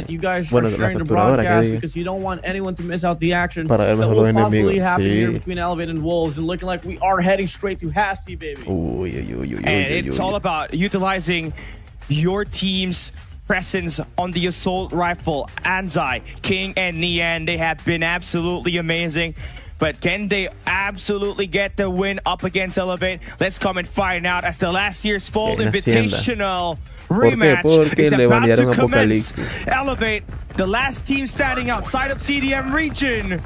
You guys are sharing the broadcast because you don't want anyone to miss out the action that will possibly happen here between Elevate and Wolves, and looking like we are heading straight to Hasty, baby. And it's all about utilizing your team's presence on the assault rifle. Anzai, King, and Nian, they have been absolutely amazing. But can they absolutely get the win up against Elevate? Let's come and find out as the last year's Fall Invitational rematch is about to commence. Elevate, the last team standing outside of CDM region,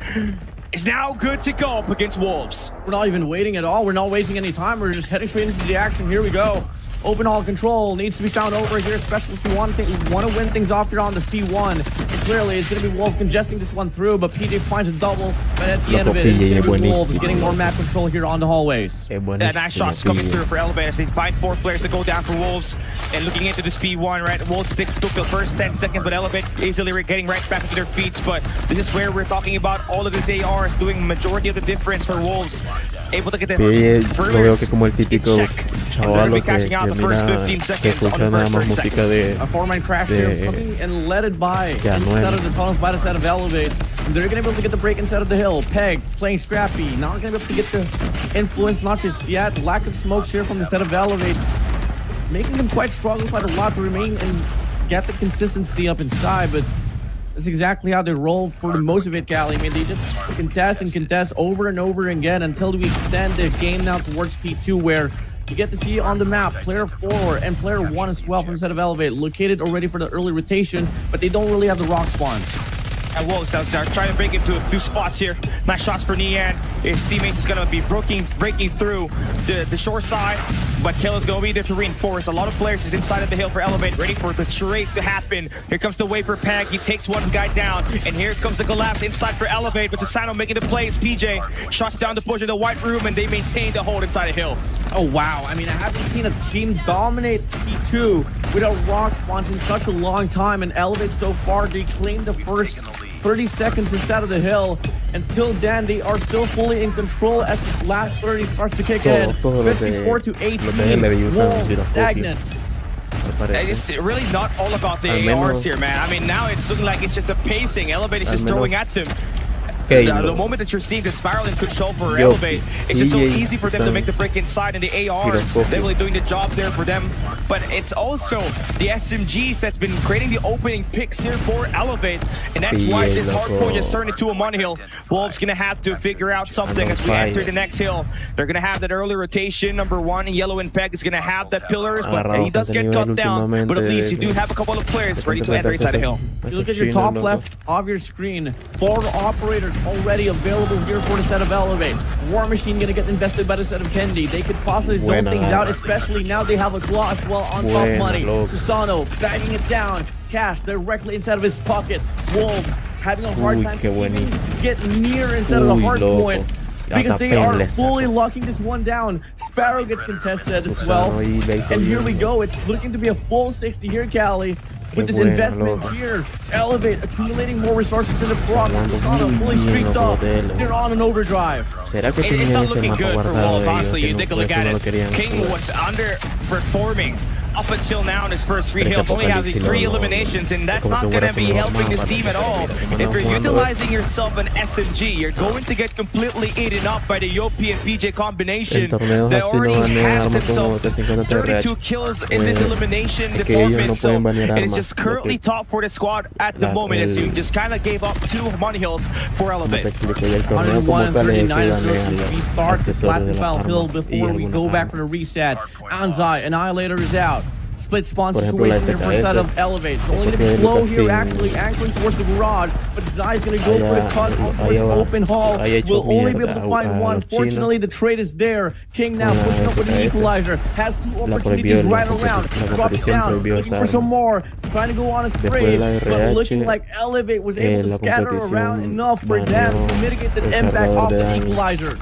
is now good to go up against Wolves. We're not even waiting at all. We're not wasting any time. We're just heading straight into the action. Here we go. Open hall control needs to be found over here, especially if you want to win things off here on the C1. And clearly, it's going to be Wolves congesting this one through, but PJ finds a double. But at the end of it, it's going to be Wolves getting more map control here on the hallways. Nice shots coming through for Elevators. They find 4 players to go down for Wolves. And looking into the P1, right? Wolves sticks to the first 10 seconds, but Elevate easily getting right back to their feet. But this is where we're talking about all of these ARs doing majority of the difference for Wolves. Able to get the catching out the first 15 seconds on the first 30 seconds. A 4-man crash here, coming and led it by instead of the tunnels by the side of Elevate. They're going to be able to get the break inside of the hill. Peg playing scrappy, not going to be able to get the influence, not just yet. Lack of smokes here from the set of Elevate, making them quite struggle quite a lot to remain and get the consistency up inside, but that's exactly how they roll for the most of it, Cali. I mean, they just contest and contest over and over again until we extend the game now towards P2, where you get to see on the map player 4 and player 1 as well from the set of Elevate, located already for the early rotation, but they don't really have the rock spawn. And Wolves out there trying to break into 2 spots here. Nice shots for Nian. His teammates is going to be breaking through the short side, but Kill is going to be there to reinforce. A lot of players is inside of the hill for Elevate, ready for the charades to happen. Here comes the wave for Peg. He takes one guy down, and here comes the collapse inside for Elevate, but Susano making the plays. PJ shots down the push in the white room, and they maintain the hold inside the hill. Oh, wow. I mean, I haven't seen a team dominate P2 without rock spawns in such a long time, and Elevate so far, they claimed the first 30 seconds inside of the hill. Until then, they are still fully in control as the last 30 starts to kick in. 54 to 18, Wolves stagnant. And it's really not all about the ARs here, man. I mean, now it's looking like it's just the pacing. Elevate is just throwing at them. The moment that you're seeing the spiraling control for Elevate, it's just so easy for them to make the break inside, and the ARs, they're really doing the job there for them. But it's also the SMGs that's been creating the opening picks here for Elevate, and that's why this hardpoint just turned into a money hill. Wolves gonna have to figure out something as we enter the next hill. They're gonna have that early rotation. Number 1, Yellow and Peg is gonna have that pillars, but he does get cut down. But at least you do have a couple of players ready to enter inside the hill. If you look at your top left of your screen, 4 operators already available here for the set of Elevate. War Machine gonna get invested by the set of Kendi. They could possibly zone things out, especially now they have a claw as well on top money. Susano bagging it down. Cash directly inside of his pocket. Wolves having a hard time to get near inside of the hard point, because they are fully locking this one down. Sparrow gets contested as well. And here we go. It's looking to be a full 60 here, Cali. With this investment here, Elevate accumulating more resources in the front. Susano fully streaked up. They're on an overdrive. It's not looking good for Wolves, honestly. You take a look at it. King was underperforming up until now in his first 3 hills, only have the 3 eliminations, and that's not going to be helping this team at all. If you're utilizing yourself an SMG, you're going to get completely eaten up by the Yopi and PJ combination that already has themselves 32 kills in this elimination department, so it is just currently top for the squad at the moment, as you just kind of gave up 2 money hills for Elevate. 101 and 39 as we start this last and final hill before we go back for the reset. Anzai, Annihilator is out. Split spawn situation here for set of Elevate. It's only going to be slow here, actually anchoring towards the garage, but Zai is going to go for the cut towards open hall. Will only be able to find one. Fortunately, the trade is there. King now pushing up with the equalizer. Has 2 opportunities right around. Drops down, looking for some more. Trying to go on a spray, but looking like Elevate was able to scatter around enough for them to mitigate the impact off the equalizer.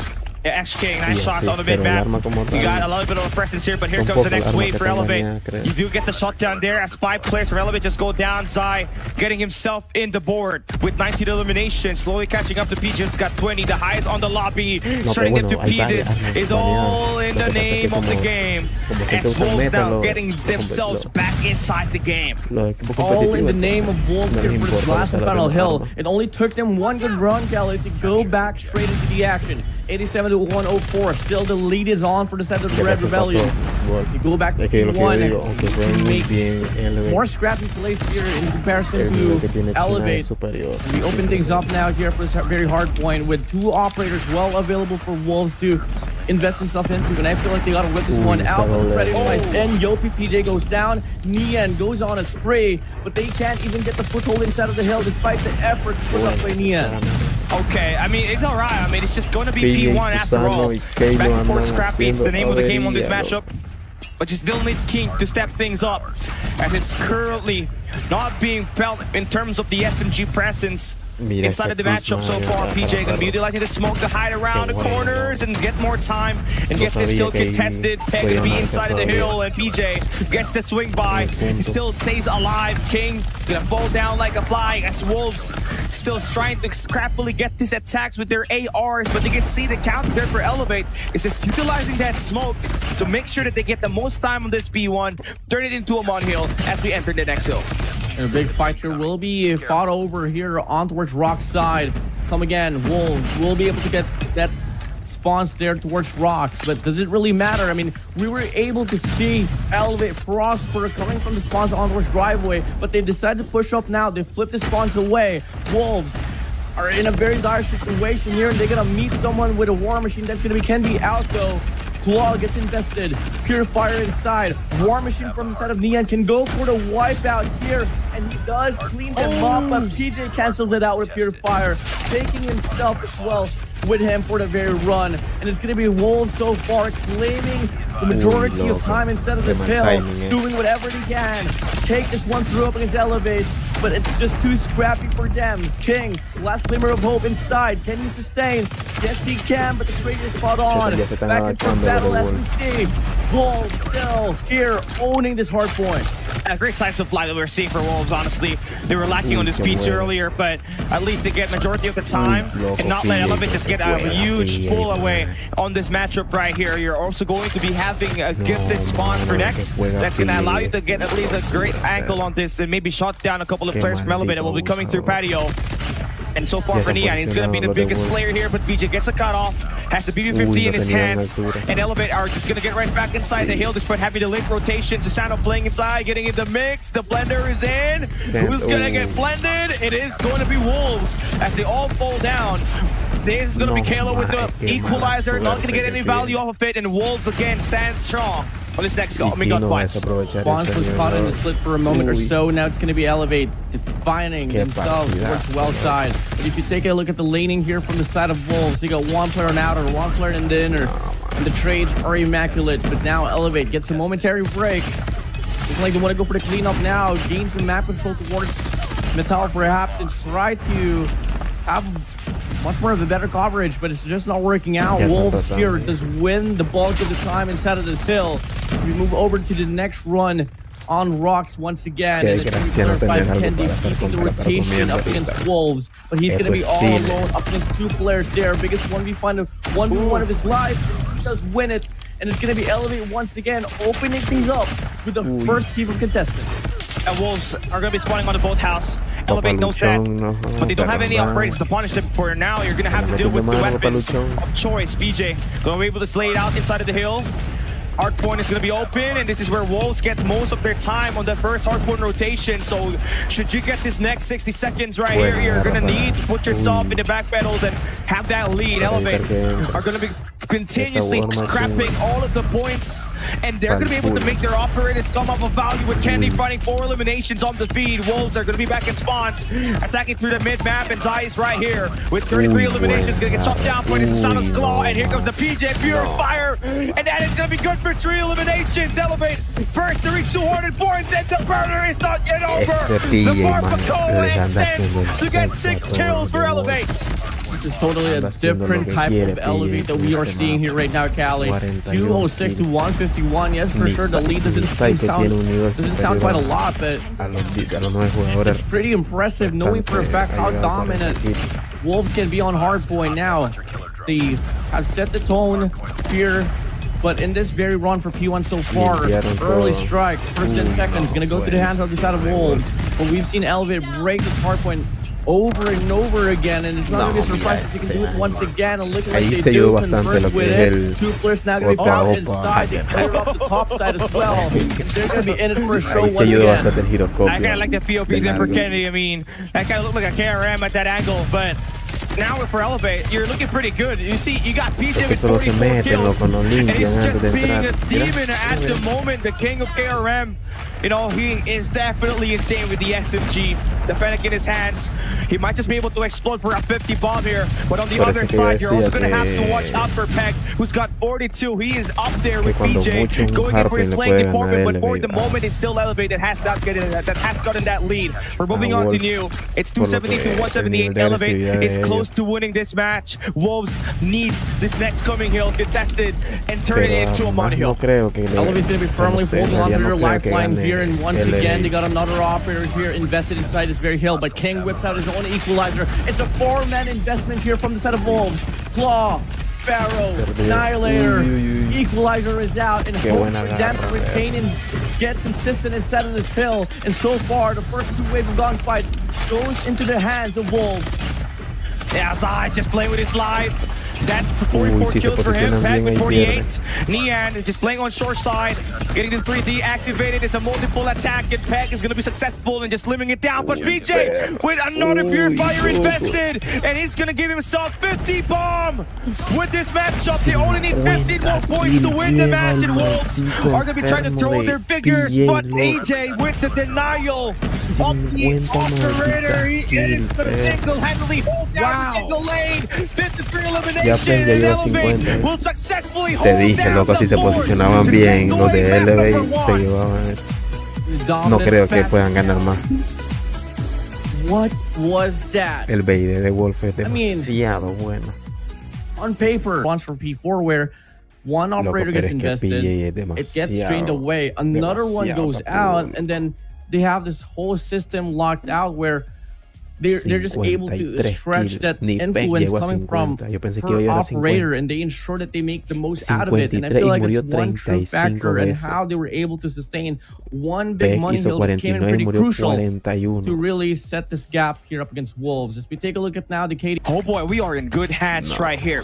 Yeah, King, nice shots on the mid-map. You got a little bit of a presence here, but here comes the next wave for Elevate. You do get the shutdown there as 5 players from Elevate just go down. Zai getting himself in the board with 19 eliminations, slowly catching up to PJ. Just got 20, the highest on the lobby, shredding them to pieces. Is all in the name of the game. As Wolves now getting themselves back inside the game. All in the name of Wolves here for the last and final hill. It only took them one good run, Kelly, to go back straight into the action. 87 to 104. Still the lead is on for the set of the Red Rebellion. You go back to P1. Make more scrappy plays here in comparison to Elevate. And we open things up now here for this very hard point with 2 operators well available for Wolves to invest himself into. And I feel like they gotta whip this one out. Ready to fight. And Yopi PJ goes down. Nian goes on a spray, but they can't even get the foothold inside of the hill despite the efforts put up by Nian. Okay, I mean, it's alright. I mean, it's just going to be P1 after all. Back and forth scrappy, it's the name of the game on this matchup. But you still need King to step things up, as it's currently not being felt in terms of the SMG presence inside of the matchup so far. PJ gonna be utilizing the smoke to hide around the corners and get more time and get this hill contested. Peg gonna be inside of the hill, and PJ gets the swing by. He still stays alive. King gonna fall down like a fly as Wolves still trying to scrappily get these attacks with their ARs, but you can see the counter there for Elevate is just utilizing that smoke to make sure that they get the most time on this P1, turn it into a Mon hill as we enter the next hill. And a big fight here will be fought over here on towards Rock's side. Come again, Wolves will be able to get that spawns there towards Rocks, but does it really matter? I mean, we were able to see Elevate prosper coming from the spawns on towards Driveway, but they decided to push up now. They flipped the spawns away. Wolves are in a very dire situation here, and they're gonna meet someone with a war machine. That's gonna be Kendi out though. Claw gets invested. Purifier inside. War Machine from the side of Nian can go for the wipeout here, and he does clean them up, but PJ cancels it out with Purifier, taking himself as well with him for the very run. And it's going to be Wolves so far claiming the majority of time instead of this hill, doing whatever they can. Take this one through up against Elevate, but it's just too scrappy for them. King, last glimmer of hope inside. Can he sustain? Yes, he can, but the trade is spot on. Back and forth battle as we see. Wolves still here owning this hard point. Great slice of fly that we're seeing for Wolves, honestly. They were lacking on the speeds earlier, but at least they get majority of the time and not let Elevate just get a huge pull away on this matchup right here. You're also going to be having a gifted spawn for next. That's going to allow you to get at least a great angle on this and maybe shut down a couple of players from Elevate that will be coming through patio. And so far for Nian, he's going to be the biggest player here, but BJ gets a cutoff, has the BB-50 in his hands, and Elevate are just going to get right back inside the hill despite having the late rotation to Standoff playing inside, getting in the mix. The blender is in. Who's going to get blended? It is going to be Wolves as they all fall down. This is going to be Kalo with the equalizer, not going to get any value off of it, and Wolves again stand strong on this next gun fight. Bonds was caught in the split for a moment or so. Now it's going to be Elevate defining themselves towards well side. But if you take a look at the laning here from the side of Wolves, you got one player on outer, one player in the inner, and the trades are immaculate. But now Elevate gets a momentary break. Looks like they want to go for the cleanup now, gain some map control towards Metal perhaps, and try to have much more of a better coverage, but it's just not working out. Wolves here does win the bulk of the time inside of this hill. We move over to the next run on Rocks once again. And it's going to be by Kendi keeping the rotation up against Wolves, but he's going to be all alone up against 2 players there. Biggest 1v1 of his life. He does win it, and it's going to be Elevate once again, opening things up with the first team of contestants. And Wolves are going to be spawning on the boat house. Elevate knows that, but they don't have any operators to punish them for now. You're going to have to deal with the weapons of choice. BJ going to be able to slay it out inside of the hill. Hardpoint is going to be open, and this is where Wolves get most of their time on the first hardpoint rotation. So should you get this next 60 seconds right here, you're going to need to put yourself in the back pedals and have that lead. Elevate are going to be continuously scrapping all of the points, and they're going to be able to make their operators come up with value with Kendi finding 4 eliminations on the feed. Wolves are going to be back in spawns, attacking through the mid-map, and Zai is right here with 33 eliminations, going to get shut down by this Sano's Claw, and here comes the PJ Purifier, and that is going to be good for 3 eliminations. Elevate first to reach 200 points, and the burner is not yet over. The Barbacoa extends to get 6 kills for Elevate. This is totally a different type of elevate that we are seeing here right now, Cali. 206 to 151. Yes, for sure, the lead doesn't sound quite a lot, but it's pretty impressive knowing for a fact how dominant Wolves can be on hardpoint now. They have set the tone here, but in this very run for P1 so far, early strike, first 10 seconds, gonna go through the hands of the side of Wolves. But we've seen Elevate break this hardpoint over and over again, and it's not gonna be a surprise if they can do it once again. And look at what they do, convert with it. Two players now gonna be found inside. They clear up the top side as well. They're gonna be in it for a show once again. I kinda like the POP there for Kennedy. I mean, that guy looked like a KRM at that angle, but now for Elevate, you're looking pretty good. You see, you got PJ with 44 kills, and he's just being a demon at the moment, the king of KRM. You know, he is definitely insane with the SMG. The Fennec in his hands. He might just be able to explode for a 50 bomb here. But on the other side, you're also going to have to watch out for Peg, who's got 42. He is up there with PJ, going in for his lane department, but for the moment, it's still Elevate that has gotten that lead. We're moving on to new. It's 270 to 178. Elevate is close to winning this match. Wolves needs this next coming hill contested and turn it into a money hill. Elevate's going to be firmly holding on to their lifeline here, and once again, they got another operator here invested inside this very hill, but King whips out his own equalizer. It's a 4-man investment here from the side of Wolves. Claw, Sparrow, Annihilator, equalizer is out, and hopefully that retain and get consistent inside of this hill. And so far, the first two waves of gunfight goes into the hands of Wolves. Yeah, Zai just playing with his life. That's 44 kills for him. Peg with 48. Nian just playing on short side, getting the 3D activated. It's a multiple attack, and Peg is going to be successful in just slimming it down. But PJ with another Purifier invested, and he's going to give himself 50 bomb. With this matchup, they only need 15 more points to win the match, and Wolves are going to be trying to throw their figures. But AJ with the denial of the operator, he is going to single-handedly hold down the single lane. 53 elimination. Te dije, loco, si se posicionaban bien los de Elevate, se llevaban eso. No creo que puedan ganar más. What was that? El BID de Wolf es demasiado bueno. On paper, once for P4 where one operator gets invested, it gets drained away, another one goes out, and then they have this whole system locked out where they're just able to stretch that influence coming from per operator, and they ensure that they make the most out of it. And I feel like it's one true factor and how they were able to sustain one big money hill that came in pretty crucial to really set this gap here up against Wolves. As we take a look at now the KD. Oh boy, we are in good hands right here.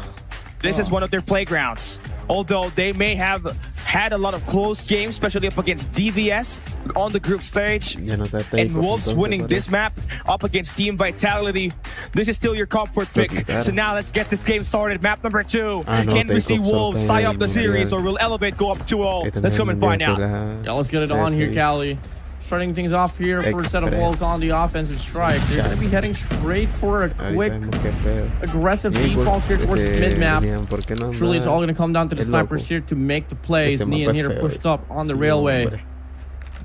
This is one of their playgrounds. Although they may have had a lot of close games, especially up against DVS on the group stage. And Wolves winning this map up against Team Vitality. This is still your comfort pick. So now let's get this game started. Map number 2. Can we see Wolves tie up the series, or will Elevate go up 2-0? Let's come and find out. Yeah, let's get it on here, Cali. Starting things off here for a set of Wolves on the offensive strike. They're going to be heading straight for a quick, aggressive default here towards mid-map. Truly, it's all going to come down to the snipers here to make the plays. Nian here pushed up on the railway.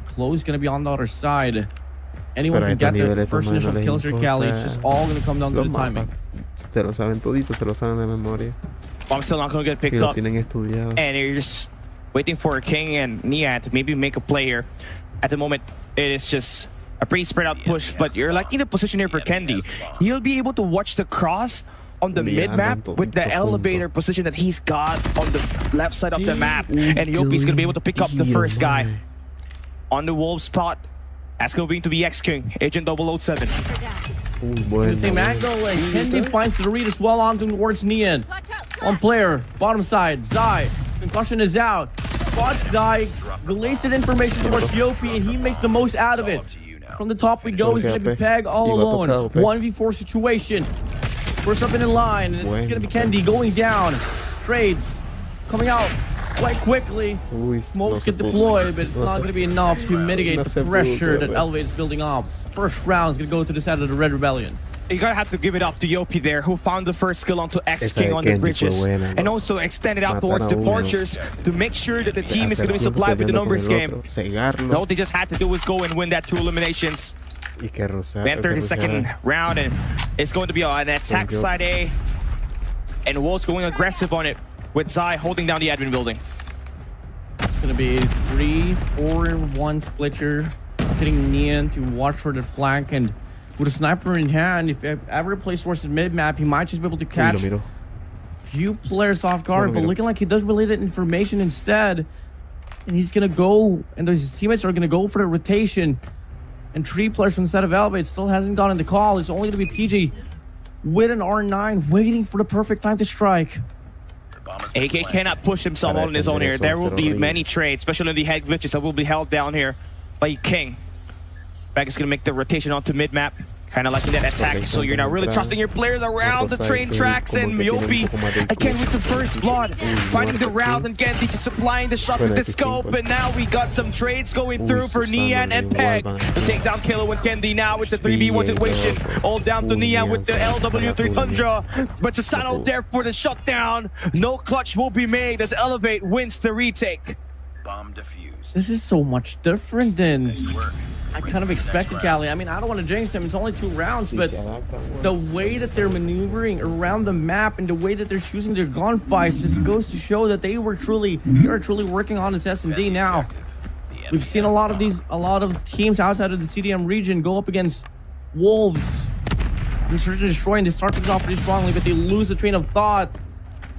Close going to be on the other side. Anyone can get the first initial kills here, Cali. It's just all going to come down to the timing. I'm still not going to get picked up. And you're just waiting for King and Nian to maybe make a play here. At the moment, it is just a pretty spread out push, but you're liking the position here for Kendi. He'll be able to watch the cross on the mid-map with the elevator position that he's got on the left side of the map. And Yopi's going to be able to pick up the first guy on the Wolves spot. That's going to be X-King, Agent 007. The same angle, and Kendi finds the read as well on towards Nian. One player, bottom side, Zai. Concussion is out. Spots Zai, relays that information towards Yopi, and he makes the most out of it. From the top we go, he's going to be Peg all alone. 1v4 situation. First up in the line, and it's going to be Kendi going down. Trades coming out quite quickly. Smokes get deployed, but it's not going to be enough to mitigate the pressure that Elevate is building up. First round is going to go to the side of the Red Rebellion. You gotta have to give it up to Yopi there, who found the first skill onto X-King on the bridges, and also extended out towards the Forgers to make sure that the team is gonna be supplied with the numbers game. All they just had to do was go and win that 2 eliminations. We enter the second round, and it's going to be an attack side A. And Wolves going aggressive on it, with Zai holding down the admin building. It's going to be a 3-4-1 split here. Getting Nian to watch for the flank, and with a sniper in hand, if ever plays towards the mid-map, he might just be able to catch few players off guard, but looking like he does relay that information instead. And he's going to go, and his teammates are going to go for the rotation. And 3 players from the side of Elevate still hasn't gotten the call. It's only going to be PJ with an R9 waiting for the perfect time to strike. AK cannot push himself on his own here. There will be many trades, especially in the head glitches that will be held down here by King. Back is going to make the rotation onto mid-map. Kind of liking that attack, so you're not really trusting your players around the train tracks. And Myopi, again with the first blood, finding the round, and Genji just supplying the shot with the scope. And now we got some trades going through for Nian and Peg. The takedown killer and Kendi. Now it's a 3v1 situation. All down to Nian with the LW3 Tundra. But Susano there for the shutdown. No clutch will be made as Elevate wins the retake. Bomb defused. This is so much different than I kind of expected, Cali. I mean, I don't want to jinx them. It's only 2 rounds, but the way that they're maneuvering around the map and the way that they're choosing their gunfights just goes to show that they are truly working on this S&D now. We've seen a lot of teams outside of the CDM region go up against Wolves and Search and Destroy, and they start things off pretty strongly, but they lose the train of thought.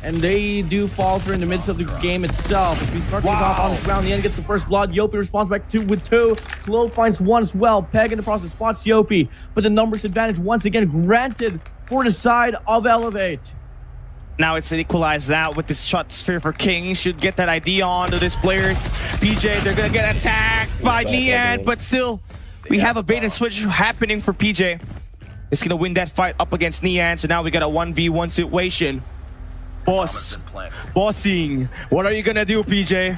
And they do falter in the midst of the game itself. If we start things off on this round, the end gets the first blood. Yopi responds back with 2. Klo finds 1 as well. Peg in the process spots Yopi. But the numbers advantage once again granted for the side of Elevate. Now it's equalized out with this shot sphere for King. Should get that ID on to this players. PJ, they're going to get attacked by Nian. But still, we have a bait and switch happening for PJ. It's going to win that fight up against Nian. So now we got a 1v1 situation. Bossing. What are you gonna do, PJ?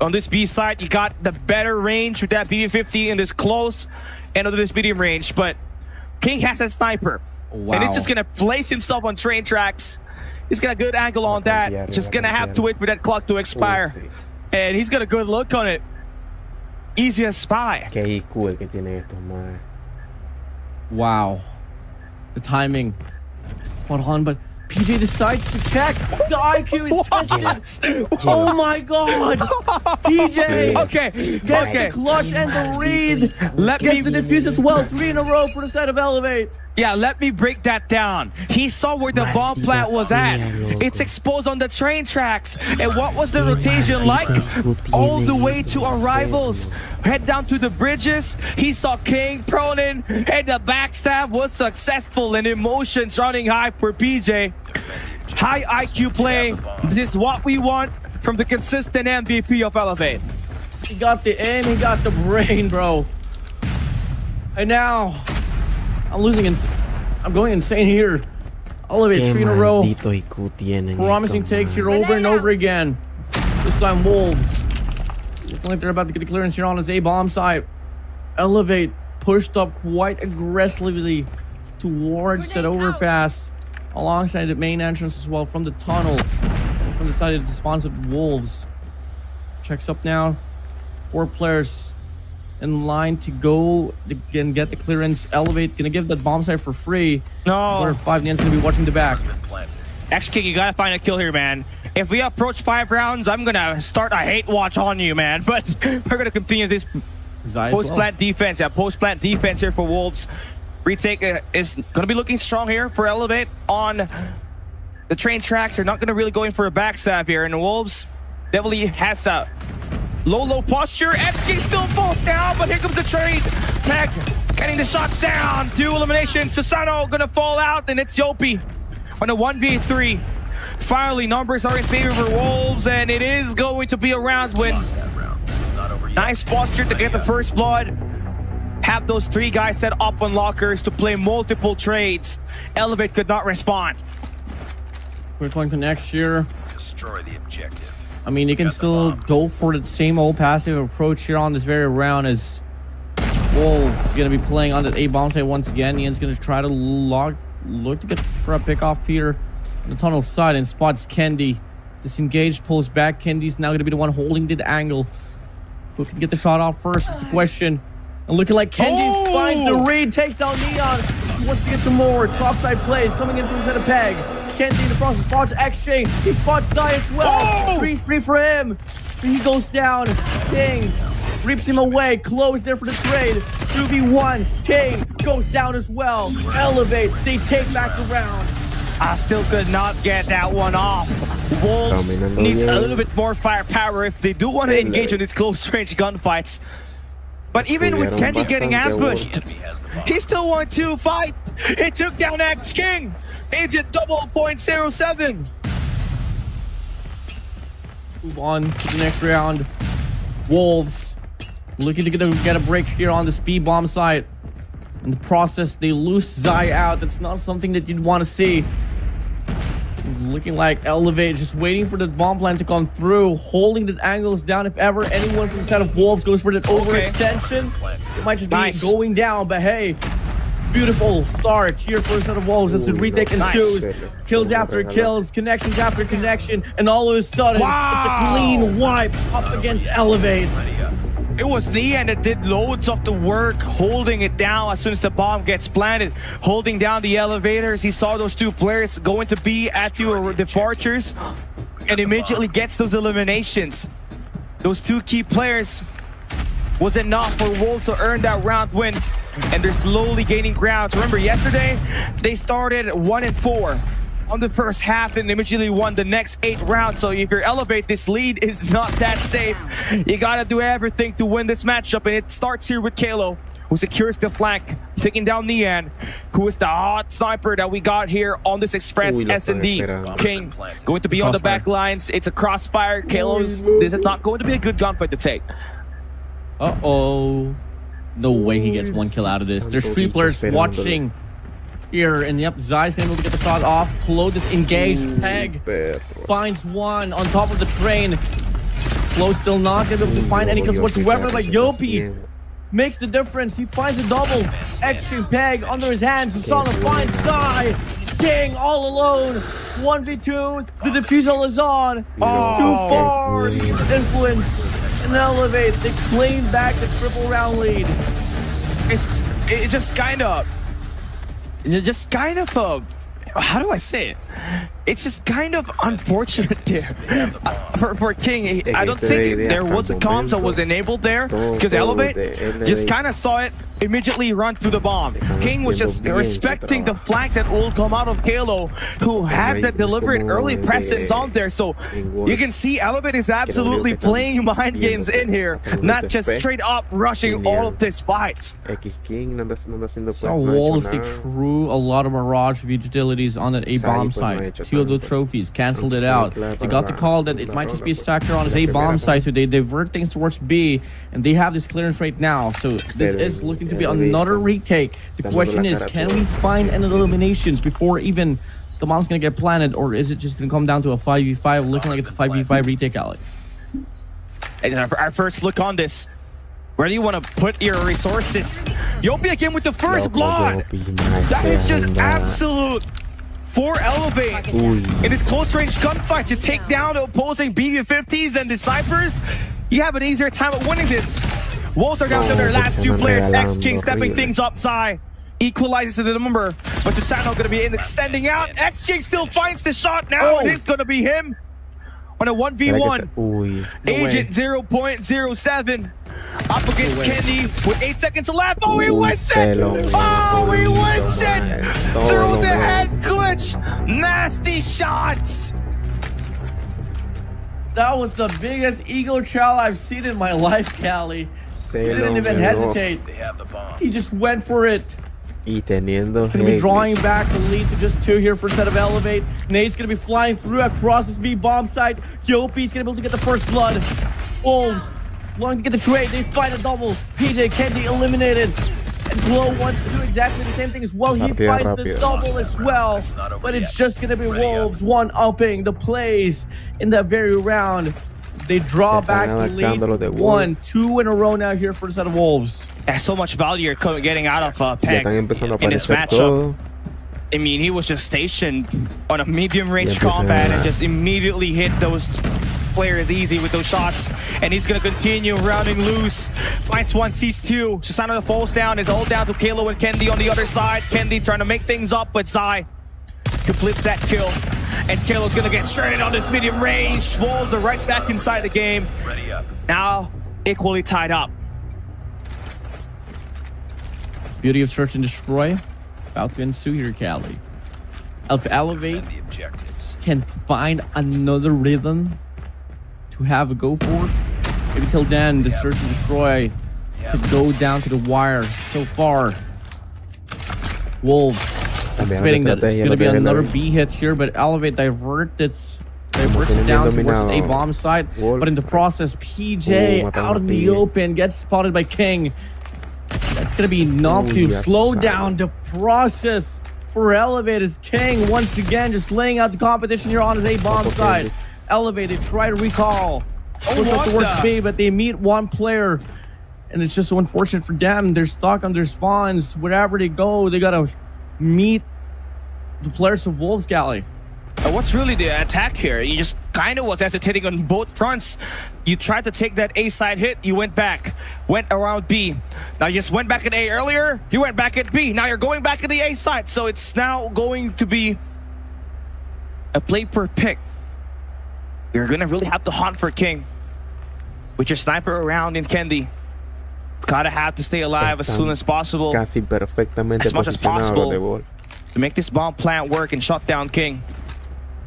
On this B side, you got the better range with that BB-50 in this close and under this medium range, but King has a sniper. And he's just gonna place himself on train tracks. He's got a good angle on that. Just gonna have to wait for that clock to expire. And he's got a good look on it. Easy as spy. Wow. The timing. Spot on, but PJ decides to check. The IQ is tested. Oh my god. PJ gets the clutch and the read. Gets the defuse as well. 3 in a row for the side of Elevate. Yeah, let me break that down. He saw where the bomb plant was at. It's exposed on the train tracks. And what was the rotation like? All the way to arrivals. Head down to the bridges. He saw King prone in, and the backstab was successful, and emotions running high for PJ. High IQ play. This is what we want from the consistent MVP of Elevate. He got the aim, he got the brain, bro. And now, I'm going insane here. Elevate 3 in a row. Promising takes here over and over again. This time Wolves. Looking like they're about to get a clearance here on his A-bomb site. Elevate pushed up quite aggressively towards that overpass alongside the main entrance as well from the tunnel. From the side of the responsive Wolves. Checks up now. 4 players in line to go and get the clearance. Elevate gonna give that bomb site for free. No. Where 5 Nian's gonna be watching the back. Actually, King, you gotta find a kill here, man. If we approach 5 rounds, I'm gonna start a hate watch on you, man. But we're gonna continue this post-plant defense. Yeah, post-plant defense here for Wolves. Retake is gonna be looking strong here for Elevate on the train tracks. They're not gonna really go in for a backstab here. And Wolves definitely has a low posture. FC still falls down, but here comes the trade. Peg getting the shots down. 2 eliminations. Susano gonna fall out, and it's Yopi on a 1v3. Finally, numbers are in favor for Wolves, and it is going to be a round win. Nice posture to get the first blood. Have those 3 guys set up on lockers to play multiple trades. Elevate could not respond. Quick one connects here. Destroy the objective. I mean, you can still go for the same old passive approach here on this very round as Wolves going to be playing on the A-bomb side once again. Ian's going to try to look to get for a pick-off here on the tunnel side and spots Kendi. Disengaged, pulls back. Kendi's now going to be the one holding the angle. Who can get the shot off first is the question. And looking like Kendi finds the read, takes down Neon. He wants to get some more topside plays coming in from the set of Peg. Kendi in the process spots Exchange. He spots Zai as well. 3 spree for him. He goes down. King reaps him away. Close there for the trade. 2v1. King goes down as well. Elevate. They take back the round. I still could not get that one off. Wolves needs a little bit more firepower if they do want to engage in these close range gunfights. But even with Kendi getting ambushed, he still won 2 fights. He took down X King. Agent double .07. Move on to the next round. Wolves looking to get a break here on the speed bomb site. In the process, they lose Zai out. That's not something that you'd want to see. Looking like Elevate, just waiting for the bomb plan to come through, holding the angles down. If ever anyone from the side of Wolves goes for that overextension, it might just be going down. But hey, beautiful start here for the side of Wolves as the retake ensues. Kills after kills, connections after connection, and all of a sudden, it's a clean wipe up against Elevate. It was Nian that did loads of the work, holding it down as soon as the bomb gets planted, holding down the elevators. He saw those 2 players going to be at your departures and immediately gets those eliminations. Those 2 key players was enough for Wolves to earn that round win, and they're slowly gaining ground. Remember, yesterday, they started 1-4. On the first half and immediately won the next 8 rounds. So if you Elevate, this lead is not that safe. You gotta do everything to win this matchup, and it starts here with Kalo, who secures the flank, taking down Nian, who is the hot sniper that we got here on this Express S&D. King going to be on the back lines. It's a crossfire. This is not going to be a good gunfight to take. Uh-oh. No way he gets 1 kill out of this. There's 3 players watching here, and yep, Zai's able to get the shot off. Flo is engaged. Peg finds one on top of the train. Flo still not able to find any kills whatsoever, but Yopi makes the difference. He finds a double. Extra Peg under his hands. Susana finds Zai. King all alone. 1v2. The defusal is on. It's too far to influence and Elevate. They claim back the triple round lead. It just kind of how do I say it? It's just kind of unfortunate there for King. I don't think there was a comms that was enabled there because Elevate just kind of saw it immediately run to the bomb. King was just respecting the flank that will come out of Kalo, who had that deliberate early presence on there. So you can see Elevate is absolutely playing mind games in here, not just straight up rushing all of this fight. So Wolves, they threw a lot of Mirage utilities on that A-bomb site. 2 of the trophies canceled it out. They got the call that it might just be a sector on his A-bomb site, so they divert things towards B, and they have this clearance right now. So this is looking to be another retake. The question is, can we find any eliminations before even the bomb's gonna get planted, or is it just gonna come down to a 5v5? Looking like it's a 5v5 retake, Alec. And our first look on this. Where do you want to put your resources? Yopi again with the first blood. That is just absolute for Elevate. In this close range gunfight to take down the opposing BB-50s and the snipers, you have an easier time of winning this. Wolves are down to their last 2 players. X-King stepping things up. Zai equalizes the number, but Susano going to be extending out. X-King still finds the shot now. It is going to be him on a 1v1. Agent 0.07 up against Kendi with 8 seconds left. Oh, he wins it! Oh, he wins it! Through the head glitch. Nasty shots. That was the biggest ego chow I've seen in my life, Callie. He didn't even hesitate. He just went for it. It's going to be drawing back the lead to just 2 here for a set of Elevate. Nate's going to be flying through across this B bomb site. Yopi's going to be able to get the first blood. Wolves wanting to get the trade. They find a double. PJ Kendi eliminated. And Glow wants to do exactly the same thing as well. He finds the double as well. But it's just going to be Wolves one-upping the plays in that very round. They draw back the lead. 1-2 in a row now here for the set of Wolves. There's so much value you're getting out of Peg in this matchup. I mean, he was just stationed on a medium-range combat and just immediately hit those players easy with those shots. And he's going to continue rounding loose. Finds one, sees two. Susano falls down. It's all down to Kalo and Kendi on the other side. Kendi trying to make things up, but Zai completes that kill. And Kalo's going to get shredded on this medium range. Wolves are right back inside the game. Ready up. Now equally tied up. Beauty of search and destroy about to ensue here, Cali. If Elevate Defend the objectives. can find another rhythm to have a go for, maybe till then the search and destroy could go down to the wire. So far, Wolves anticipating that it's going to be another B hit here, but Elevate diverts it down towards an A bomb site. But in the process, PJ out in the open gets spotted by King. That's going to be enough to slow down the process for Elevate as King once again just laying out the competition here on his A-bomb side. Elevate, they try to recall. Looks like the worst B, but they meet one player. And it's just so unfortunate for them. They're stuck on their spawns. Wherever they go, they got to meet the players of Wolves, Galley. What's really the attack here? You just kind of was hesitating on both fronts. You tried to take that A side hit, you went back, went around B. Now you just went back at A earlier, you went back at B. Now you're going back at the A side. So it's now going to be a play per pick. You're gonna really have to hunt for King with your sniper around in Kendi. Gotta have to stay alive as soon as possible, as much as possible, to make this bomb plant work and shut down King.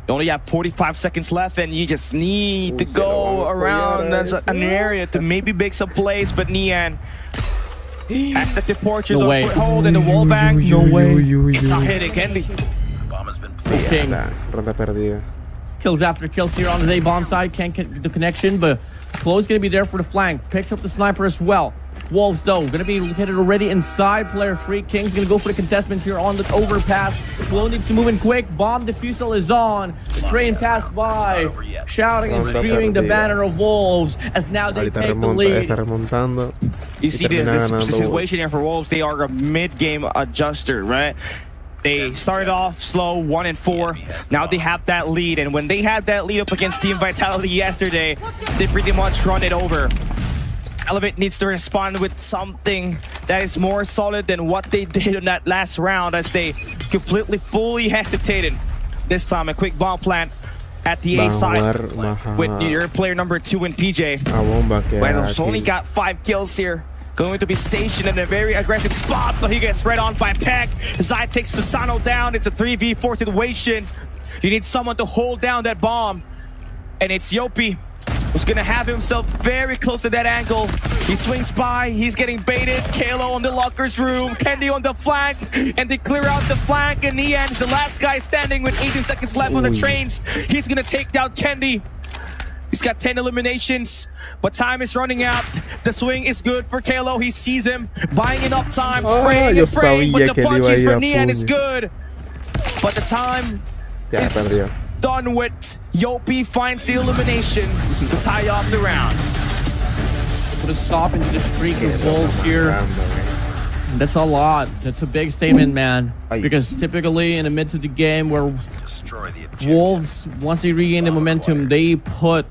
You only have 45 seconds left, and you just need to go around an area to maybe make some plays. But Nian has the departures on foothold and the wall bang. No way. It's not hitting Kendi. Bomb has been planted. King Ronda perdida. kills after kills here on his A-bomb side. Can't get the connection, but Chloe's going to be there for the flank. Picks up the sniper as well. Wolves, though, going to be located already inside player 3. King's going to go for the contestment here on the overpass. Chloe needs to move in quick. Bomb defusal is on. The train passed by, shouting and screaming the banner of Wolves as now they take the lead. You see the situation here for Wolves. They are a mid-game adjuster, right? They started off slow, 1-4. Now they have that lead, and when they had that lead up against Team Vitality yesterday, they pretty much run it over. Elevate needs to respond with something that is more solid than what they did on that last round, as they completely fully hesitated. This time a quick bomb plant at the A side with your player number 2 and PJ. Well, only got 5 kills here. Going to be stationed in a very aggressive spot, but he gets right on by Peck. Zai takes Susano down. It's a 3v4 situation. You need someone to hold down that bomb, and it's Yopi who's gonna have himself very close to that angle. He swings by, he's getting baited. Kalo on the lockers room, Kendi on the flank, and they clear out the flank, and Nian's the last guy standing with 18 seconds left on the trains. He's gonna take down Kendi. He's got 10 eliminations, but time is running out. The swing is good for Kalo. He sees him, buying enough time, spraying and praying, but the punches from Nian is good. But the time is done with. Yopi finds the elimination to tie off the round. Put a stop into the streak of Wolves here. That's a lot. That's a big statement, man. Because typically in the midst of the game where Wolves, once they regain the momentum, they put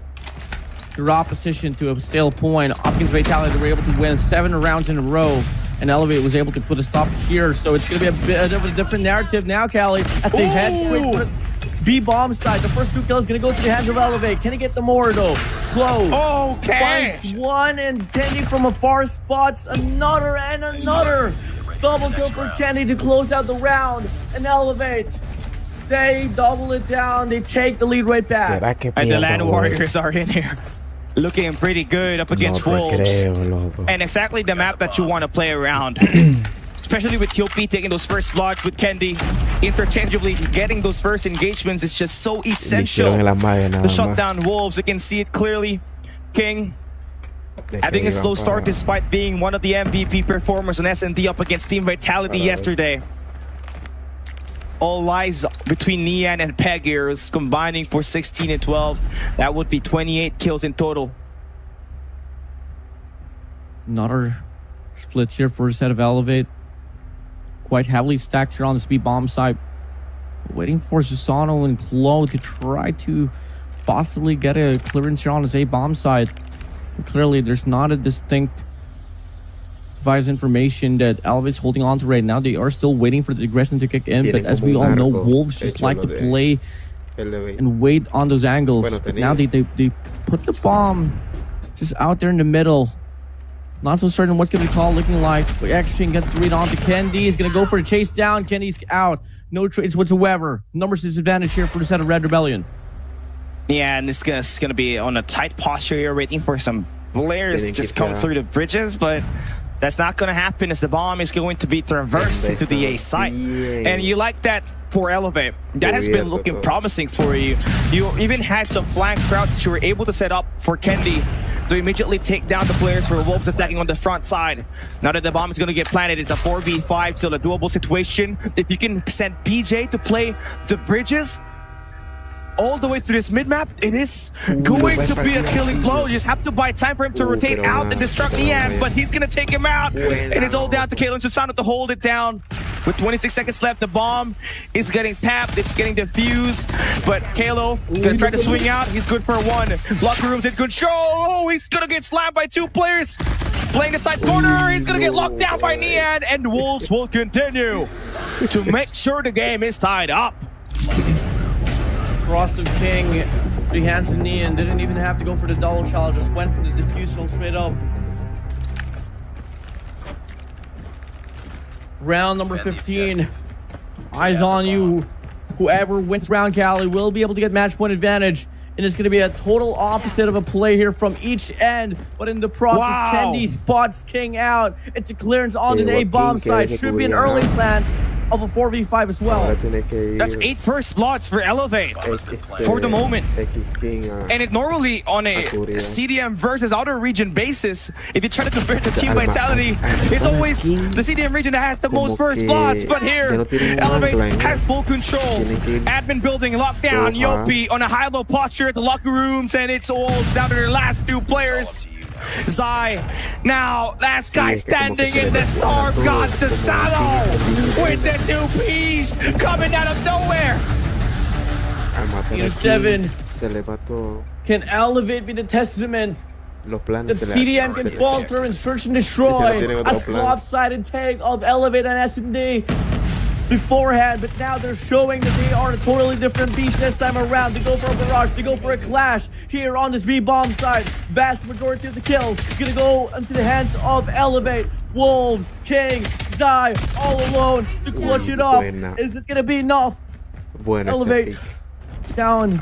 their opposition to a stale point. Hopkins Vitality, they were able to win 7 rounds in a row, and Elevate was able to put a stop here. So it's going to be a bit of a different narrative now, Callie, as they head straight for the B-bomb side. The first 2 kills going to go to the hands of Elevate. Can he get the more, though? Close. Finds one, and Kendi from a far spots another and another. Double kill for Kendi to close out the round. And Elevate, they double it down. They take the lead right back. And the Land Warriors are in here, looking pretty good up against Wolves. And exactly the map that you want to play around. Especially with Yopi taking those first blocks with Kendi. Interchangeably getting those first engagements is just so essential to shut down Wolves. You can see it clearly. King having a slow start despite being one of the MVP performers on S&D up against Team Vitality yesterday. All lies between Nian and Peg here is combining for 16 and 12. That would be 28 kills in total. Another split here for a set of Elevate. Quite heavily stacked here on the speed bomb side. Waiting for Susano and Chloe to try to possibly get a clearance here on his A bomb side. But clearly, there's not a distinct device information that Elevate's holding on to right now. They are still waiting for the aggression to kick in, but as we all know, Wolves just like to play and wait on those angles. But now they put the bomb just out there in the middle. Not so certain what's going to be called looking like. But Exchange gets the read on to Kendi. He's going to go for a chase down. Kendi's out. No trades whatsoever. Numbers disadvantage here for the set of Red Rebellion. Yeah, and this guy's going to be on a tight posture here, waiting for some players to just come through the bridges, but that's not going to happen as the bomb is going to be traversed into the A site. And you like that for Elevate. That has been looking promising for you. You even had some flank crowds that you were able to set up for Kendi to immediately take down the players for Wolves attacking on the front side. Now that the bomb is going to get planted, it's a 4v5, still a doable situation. If you can send PJ to play the bridges all the way through this mid-map, it is going to be a killing blow. You just have to buy time for him to rotate out and destruct Ian, but he's going to take him out. It is all down to Kalo and Susano to hold it down. With 26 seconds left, the bomb is getting tapped. It's getting defused, but Kalo gonna try to swing out. He's good for one. Locker room's in control. Oh, he's gonna get slammed by two players. Playing the side corner, he's gonna get locked down by Nian, and Wolves will continue to make sure the game is tied up. Cross of King, 3 hands of Nian. Didn't even have to go for the double challenge. Just went for the defusal straight up. Round number 15. Eyes on you. Whoever wins round, Cali, will be able to get match point advantage. And it's going to be a total opposite of a play here from each end. But in the process, Kendi spots King out. It's a clearance on the A bomb side. Should be an early plan of a 4v5 as well. That's 8 first bloods for Elevate for the moment. And it normally on a CDM versus outer region basis, if you try to compare the team vitality, it's always the CDM region that has the most first bloods. But here, Elevate has full control. Admin building locked down. Yopi on a high-low posture at the locker rooms, and it's all down to their last 2 players. Zai, now last guy standing in the storm, got Susano with the 2 Ps coming out of nowhere. 7. Can Elevate be the testament that CDM can falter and search and destroy a lopsided take of Elevate and S&D beforehand, but now they're showing that they are a totally different beast this time around. They go for a barrage, they go for a clash here on this B-bomb side. Vast majority of the kills gonna go into the hands of Elevate. Wolves, King, Zai, all alone to clutch it off. Is it gonna be enough? Elevate down.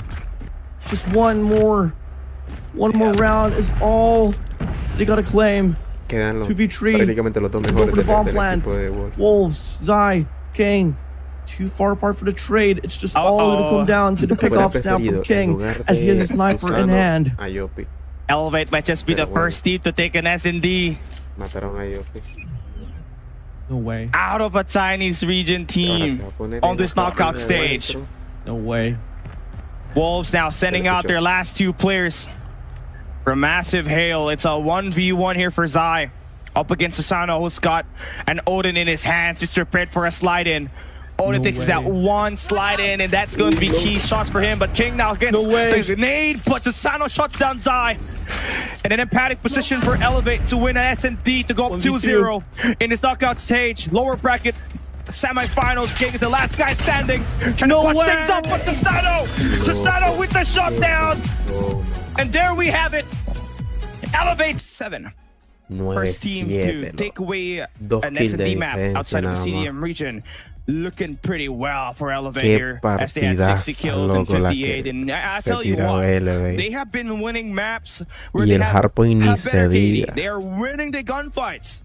Just one more round is all they gotta claim. 2v3. Go for the bomb plant. Wolves, Zai, King, too far apart for the trade. It's just all gonna come down to the pickoffs now from King as he has a sniper in hand. Elevate might just be the first team to take an S&D. No way. Out of a Chinese region team on this knockout stage. No way. Wolves now sending out their last 2 players for massive hail. It's a 1v1 here for Zai. Up against Susano, who's got an Odin in his hands. He's prepared for a slide in. All it takes is that one slide in, and that's going to be key shots for him. But King now gets the grenade, but Susano shuts down Zai. And an emphatic position for Elevate to win an S&D to go up 2-0 in this knockout stage. Lower bracket semifinals. King is the last guy standing. Trying to bust things up, but Susano with the shutdown. And there we have it. Elevate 7. First team to take away an S&D map outside of the CDM region. Looking pretty well for Elevator as they had 60 kills and 58. And I tell you what, they have been winning maps where they have better KD. They are winning the gunfights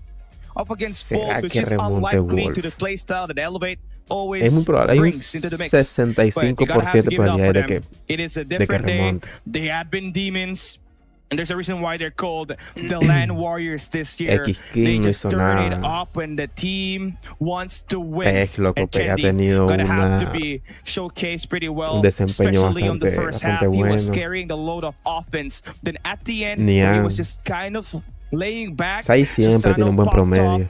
up against Wolves, which is unlikely to the playstyle that Elevate always brings into the mix. 65% probabilidad de que it is a different day. They have been demons. And there's a reason why they're called the Land Warriors this year. They just turn it up when the team wants to win. And Kendi gonna have to be showcased pretty well, especially on the first half. He was carrying the load of offense. Then at the end, he was just kind of laying back. Siempre tiene un buen promedio.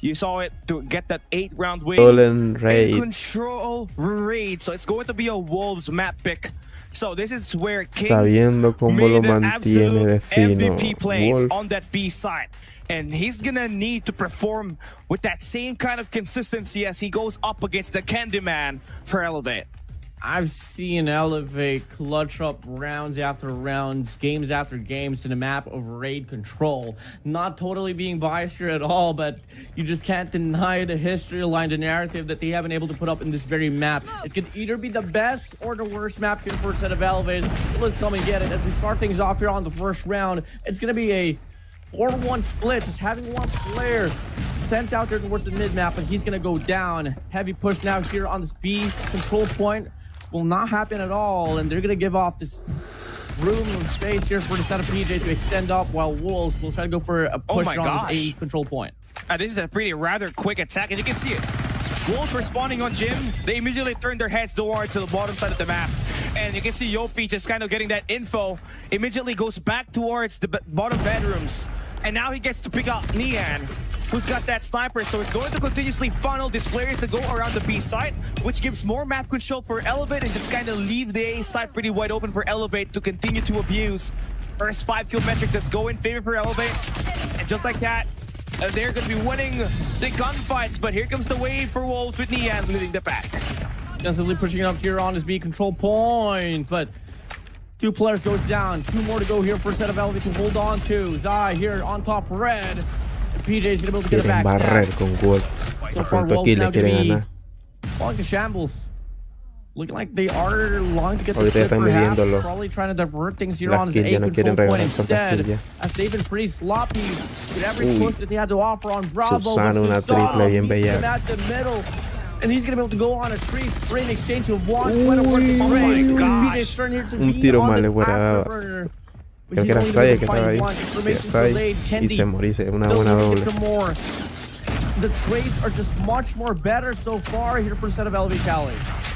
You saw it to get that 8-round win. Stolen raid. Control raid. So it's going to be a Wolves map pick. So this is where King Sabiendo cómo lo made the mantiene de absolute fino. MVP plays Wolf. on that B side. And he's gonna need to perform with that same kind of consistency as he goes up against the Candyman for Elevate. I've seen Elevate clutch up rounds after rounds, games after games in a map of raid control. Not totally being biased here at all, but you just can't deny the history line, the narrative that they haven't able to put up in this very map. It could either be the best or the worst map here for a set of Elevate. So let's come and get it. As we start things off here on the first round, it's going to be a 4-1 split, just having one player sent out there towards the mid-map, but he's going to go down. Heavy push now here on this B control point. Will not happen at all, and they're gonna give off this room of space here for the set of PJ to extend up, while Wolves will try to go for a push on this A control point. This is a pretty rather quick attack, and you can see it. Wolves responding on Jim. They immediately turn their heads towards the bottom side of the map, and you can see Yopi just kind of getting that info. Immediately goes back towards the bottom bedrooms, and now he gets to pick up Nian, who's got that sniper, so it's going to continuously funnel these players to go around the B side, which gives more map control for Elevate and just kind of leave the A side pretty wide open for Elevate to continue to abuse. First 5-kill metric does go in favor for Elevate, and just like that, they're going to be winning the gunfights, but here comes the wave for Wolves with Nian leading the pack. Defensively pushing it up here on his B control point, but 2 players goes down, 2 more to go here for a set of Elevate to hold on to. Zai here on top red. PJ's gonna be able to get it back. So far, Wolves now gonna be falling to shambles. Looking like they are long to get the slip perhaps. Probably trying to divert things here on his A control point instead. As they've been pretty sloppy with every push that they had to offer on Bravo. Susana, una triple bien bella. At the middle. And he's gonna be able to go on a 3-frame exchange of 1. What a working trade. PJ's turn here to be on the afterburner. Creo que era Sai que estaba ahí. Sai y se morí, una buena doble. The trades are just much more better so far here for a set of Elevate Cali.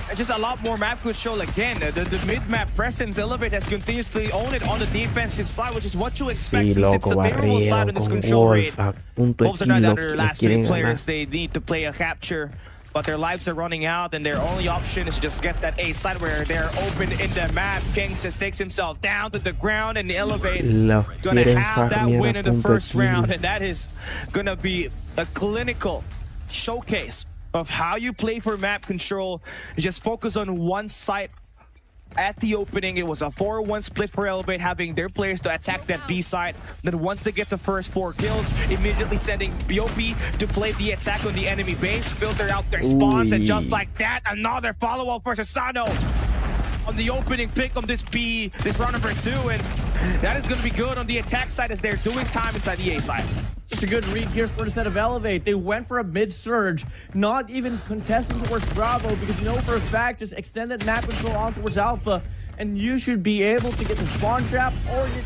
It's just a lot more map control again. The mid-map presence, Elevate has continuously owned it on the defensive side, which is what you expect since it's the favorable side of this control rate. Wolves are not their last 3 players. They need to play a capture, but their lives are running out, and their only option is to just get that A side where they're open in the map. King just takes himself down to the ground, and Elevate gonna have that win in the first round, and that is gonna be a clinical showcase of how you play for map control. Just focus on one side. At the opening, it was a 4-1 split for Elevate, having their players to attack that B side. Then once they get the first 4 kills, immediately sending BOP to play the attack on the enemy base, filter out their spawns, and just like that, another follow-up for Susano on the opening pick on this round number 2, and that is going to be good on the attack side as they're doing time inside the A side. Just a good read here for the set of Elevate. They went for a mid-surge, not even contesting towards Bravo, because you know for a fact, just extended map control on towards Alpha, and you should be able to get the spawn trap or get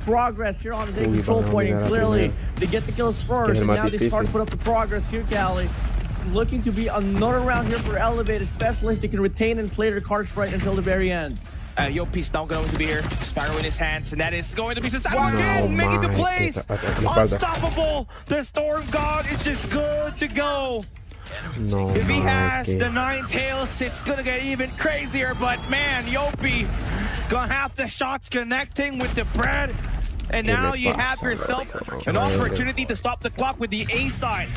progress here on the control point. And clearly, they get the kills first, and now they start to put up the progress here, Cali. It's looking to be another round here for Elevate, especially if they can retain and play their cards right until the very end. Yopi's now going to be here, Sparrow in his hands, and that is going to be Susano again, making the plays. Unstoppable. The Storm God is just good to go. If he has the 9 tails, it's gonna get even crazier, but man, Yopi gonna have the shots connecting with the bread, and now you have yourself an opportunity to stop the clock with the A side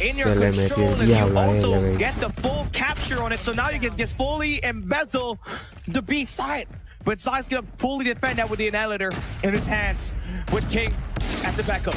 in your control, and you also get the full capture on it, so now you can just fully embezzle the B side. But Zai's gonna fully defend that with the annihilator in his hands, with King at the backup.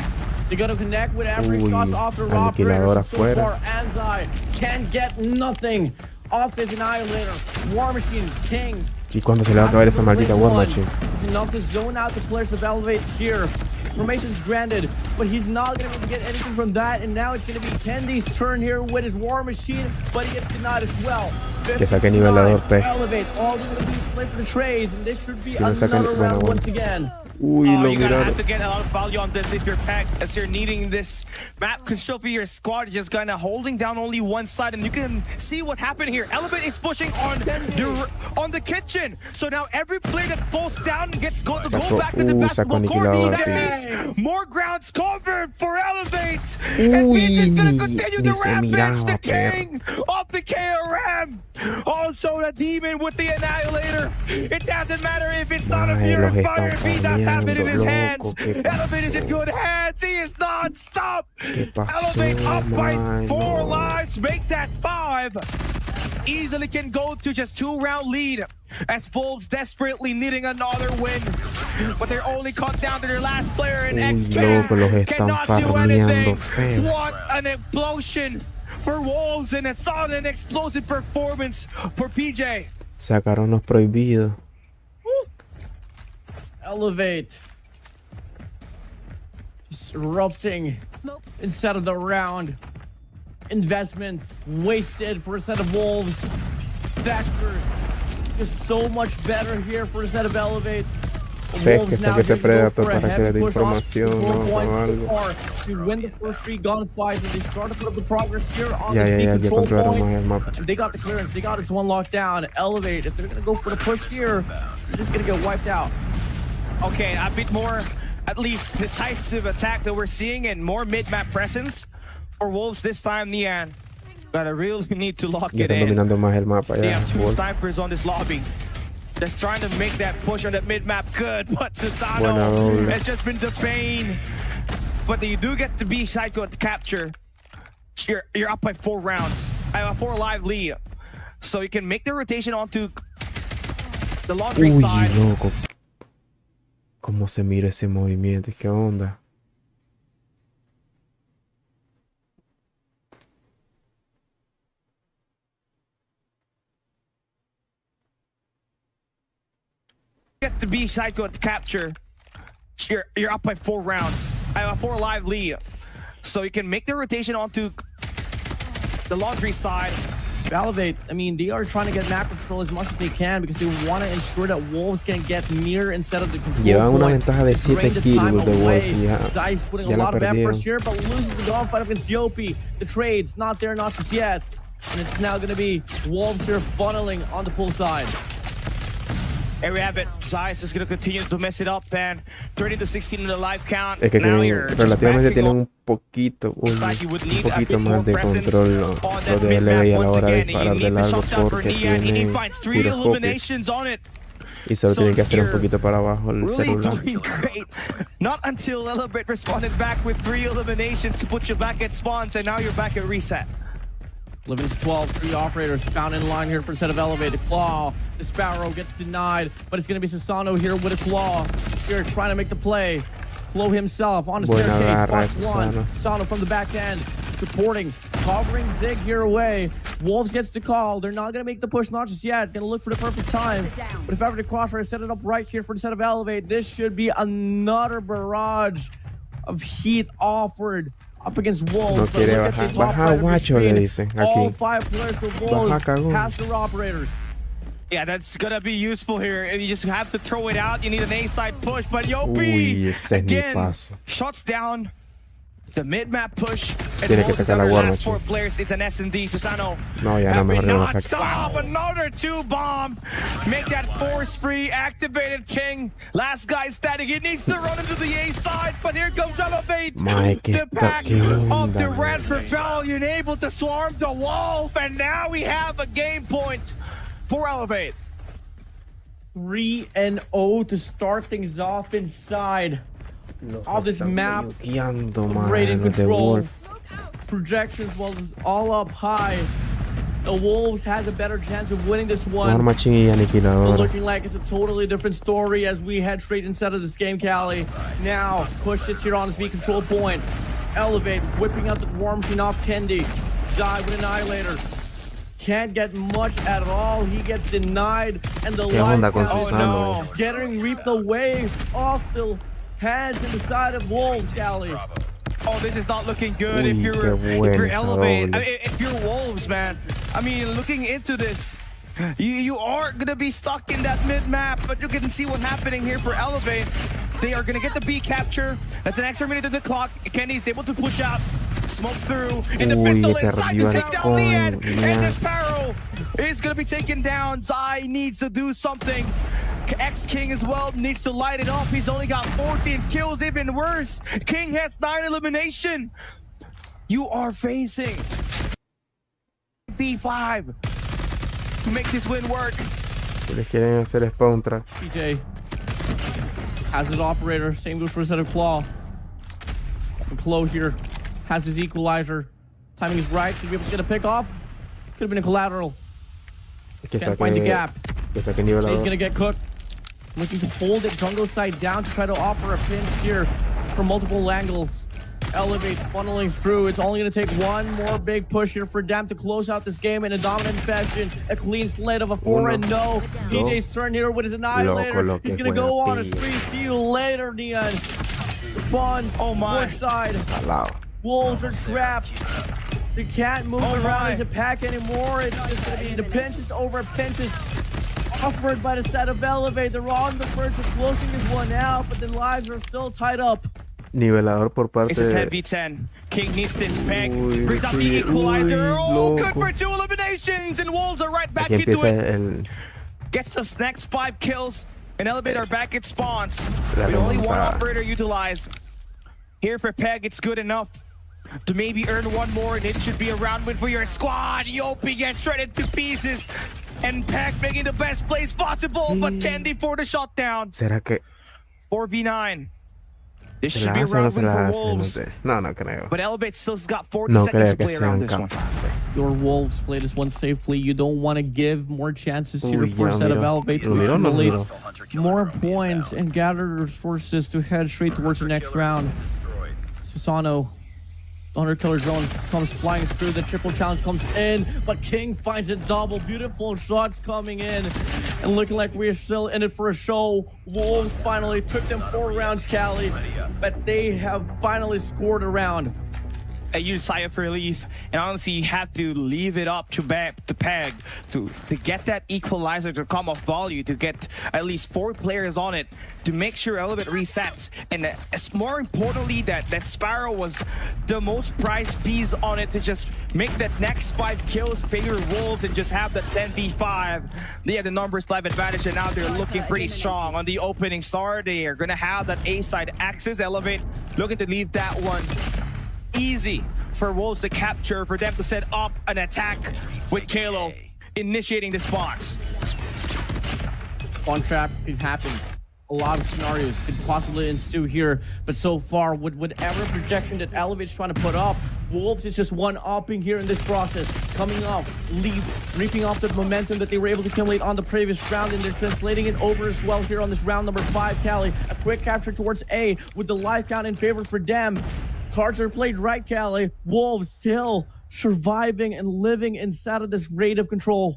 They're gonna connect with every shot off the raw operator. So far, Anzai can get nothing off his annihilator. War Machine, King. ¿Y cuándo se le va a acabar esa maldita War Machine? Enough to zone out the players of Elevate here. Formation's granted, but he's not going to be able to get anything from that, and now it's going to be Kendi's turn here with his War Machine, but he gets denied as well. Que saque nivelador P. Elevate, all these are going to be split for the trays, and this should be another round once again. Uy, lo you're gonna miraron. have to get a lot of value on this if you're packed, as you're needing this map. Because show for your squad just kind of holding down only one side, and you can see what happened here. Elevate is pushing on the kitchen, so now every player that falls down gets go back to the basketball court. So that means more grounds covered for Elevate, and Peach's gonna continue the rampage. The king of the KRM, also the demon with the annihilator. It doesn't matter if it's not a pure fire, if he does have it in his hands. Elevate is in good hands. He is non-stop. Elevate up by 4 lives, make that 5. Easily can go to just 2-round lead, as Wolves desperately needing another win, but they're only caught down to their last player, and XCAM cannot do anything. What an explosion for Wolves, and a solid explosive performance for PJ. Sacaron los prohibidos. Elevate. Disrupting instead of the round. Investment wasted for a set of Wolves. Vectors just so much better here for a set of Elevate. Wolves now que Predator para que le dé información o algo. To win the first 3 gunfights, and they started to put up the progress here on Yeah, the yeah, control controlaron point. más el mapa. They got the clearance, they got this one locked down. Elevate, if they're gonna go for the push here, they're just gonna get wiped out. Okay, a bit more, at least, decisive attack that we're seeing, and more mid-map presence for Wolves this time, Nian. Gotta really need to lock Ya it están in. dominando más el mapa. They Ya. have 2 snipers on this lobby. Just trying to make that push on that mid-map good, but Susano has just been the pain. But you do get to be psycho to capture. You're up by 4 rounds. I have a 4 live lead. So you can make the rotation onto the laundry Uy, side. loco. ¿Cómo se mira ese movimiento? ¿Qué onda? Get to be psycho to capture. You're up by 4 rounds. I have a 4 live lead. So you can make the rotation onto the laundry side. Elevate, I mean, they are trying to get map control as much as they can because they want to ensure that Wolves can get near instead of the control Llevan una point. ventaja de 7 kills de Wolves. Zai's putting a lot of effort here, but loses the gunfight against Yopi. The trade's not there, not just yet. And it's now going to be Wolves here funneling on the pull side. There we have it. Zeiss is going to continue to mess it up, and 30-16 in the live count. Es que Now tienen, you're relativamente just tienen un poquito más de control lo de LB y a la hora de disparar de largo porque tienen giroscopio y solo tienen que hacer un poquito para abajo el celular. Not until Elevate responded back with 3 eliminations to put you back at spawns, and now you're back at reset. 11-12, 3 operators found in line here for a set of Elevate. Claw, the Sparrow gets denied, but it's going to be Susano here with a Claw. Here trying to make the play. Claw himself on the staircase, spots one. Susano from the back end, supporting, covering Zig here away. Wolves gets the call. They're not going to make the push, not just yet. Going to look for the perfect time. But if ever the Crossfire set it up right here for the set of Elevate, this should be another barrage of heat offered up against Wolves. No quiere bajar. Baja guacho, le dicen aquí. All 5 players for Wolves pass their operators. Yeah, that's gonna be useful here. You just have to throw it out. You need an A-side push, but Yopi again shuts down the mid-map push. Tiene que sacar la war, last 4 players, it's an S&D. Susano. No, ya no, mejor no lo stop. Another 2 bomb. Make that 4 spree. Activated King. Last guy standing. He needs to run into the A side, but here comes Elevate. The pack of the Red Rebellion able to swarm the Wolf, and now we have a game point for Elevate. 3-0 to start things off inside. All this map, rating control, projections was all up high. The Wolves has a better chance of winning this one. Looking like it's a totally different story as we head straight inside of this game, Cali. Now, push this here on the speed control point. Elevate, whipping out the war machine off Kendi. Chikzyyy with Annihilator. Can't get much at all. He gets denied, and the life is getting reaped away off the hands in the side of Wolves, Cali. Oh, this is not looking good if you're Elevate. I mean, if you're Wolves, man. I mean, looking into this, you are gonna be stuck in that mid-map, but you can see what's happening here for Elevate. They are going to get the B capture. That's an extra minute of the clock. Kenny's able to push out. Smoke through. In the pistol inside to take down Lian. And this Sparrow is going to be taken down. Zai needs to do something. X-King as well needs to light it up. He's only got 14 kills. Even worse, King has 9 elimination. You are facing V5 to make this win work. Les quieren hacer spawn trap. PJ has his operator. Same goes for a set of Claw. And Claw here has his equalizer. Timing is right. Should be able to get a pick off. Could have been a collateral. Can't find the gap. He's gonna get cooked. Looking to hold it jungle side down to try to offer a pinch here from multiple angles. Elevate funneling through. It's only going to take one more big push here for Dam to close out this game in a dominant fashion. A clean slate of a 4-0. DJ's turn here with his annihilator. He's going to go on a spree. See you later, Neon. Spawn. Oh my. Side. Wolves are trapped. They can't move around as a pack anymore. It's just going to be the pinches over pinches. Offered by the set of Elevate. They're on the verge of closing this one out, but the lives are still tied up. Nivelador por parte. It's a 10v10. King needs this peg. Brings out the equalizer. Oh, good for 2 eliminations. And Wolves are right back into it. Gets us next 5 kills. And Elevate are back at spawns. With only 1 operator utilized. Here for peg, it's good enough to maybe earn 1 more. And it should be a round win for your squad. Yopi gets shredded to pieces. And Pack making the best plays possible, but Candy for the shutdown. 4v9. This should be a round win for Wolves. No creo. But Elevate still's got 40 seconds to play around this one. Your Wolves play this one safely. You don't want to give more chances here for a set of Elevate to accumulate more points and gather resources to head straight towards the next round. Susano. The 100 killer drone comes flying through. The triple challenge comes in, but King finds it double. Beautiful shots coming in, and looking like we're still in it for a show. Wolves finally took them 4 rounds, Cali, but they have finally scored a round. I use sigh of relief, and honestly, you have to leave it up to Peg to get that equalizer to come off volley, to get at least 4 players on it, to make sure Elevate resets, and more importantly, that Sparrow was the most prized piece on it to just make that next 5 kills favor Wolves and just have that 10v5. They had the numbers live advantage, and now they're looking pretty strong on the opening star. They are gonna have that A side access. Elevate looking to leave that one easy for Wolves to capture, for them to set up an attack with Kalo initiating the spawns. Spawn trap could happen. A lot of scenarios could possibly ensue here, but so far, with whatever projection that Elevate's trying to put up, Wolves is just one-upping here in this process, coming off, reaping off the momentum that they were able to accumulate on the previous round, and they're translating it over as well here on this round number 5, Cali. A quick capture towards A with the life count in favor for them. Cards are played right, Cali. Wolves still surviving and living inside of this rate of control.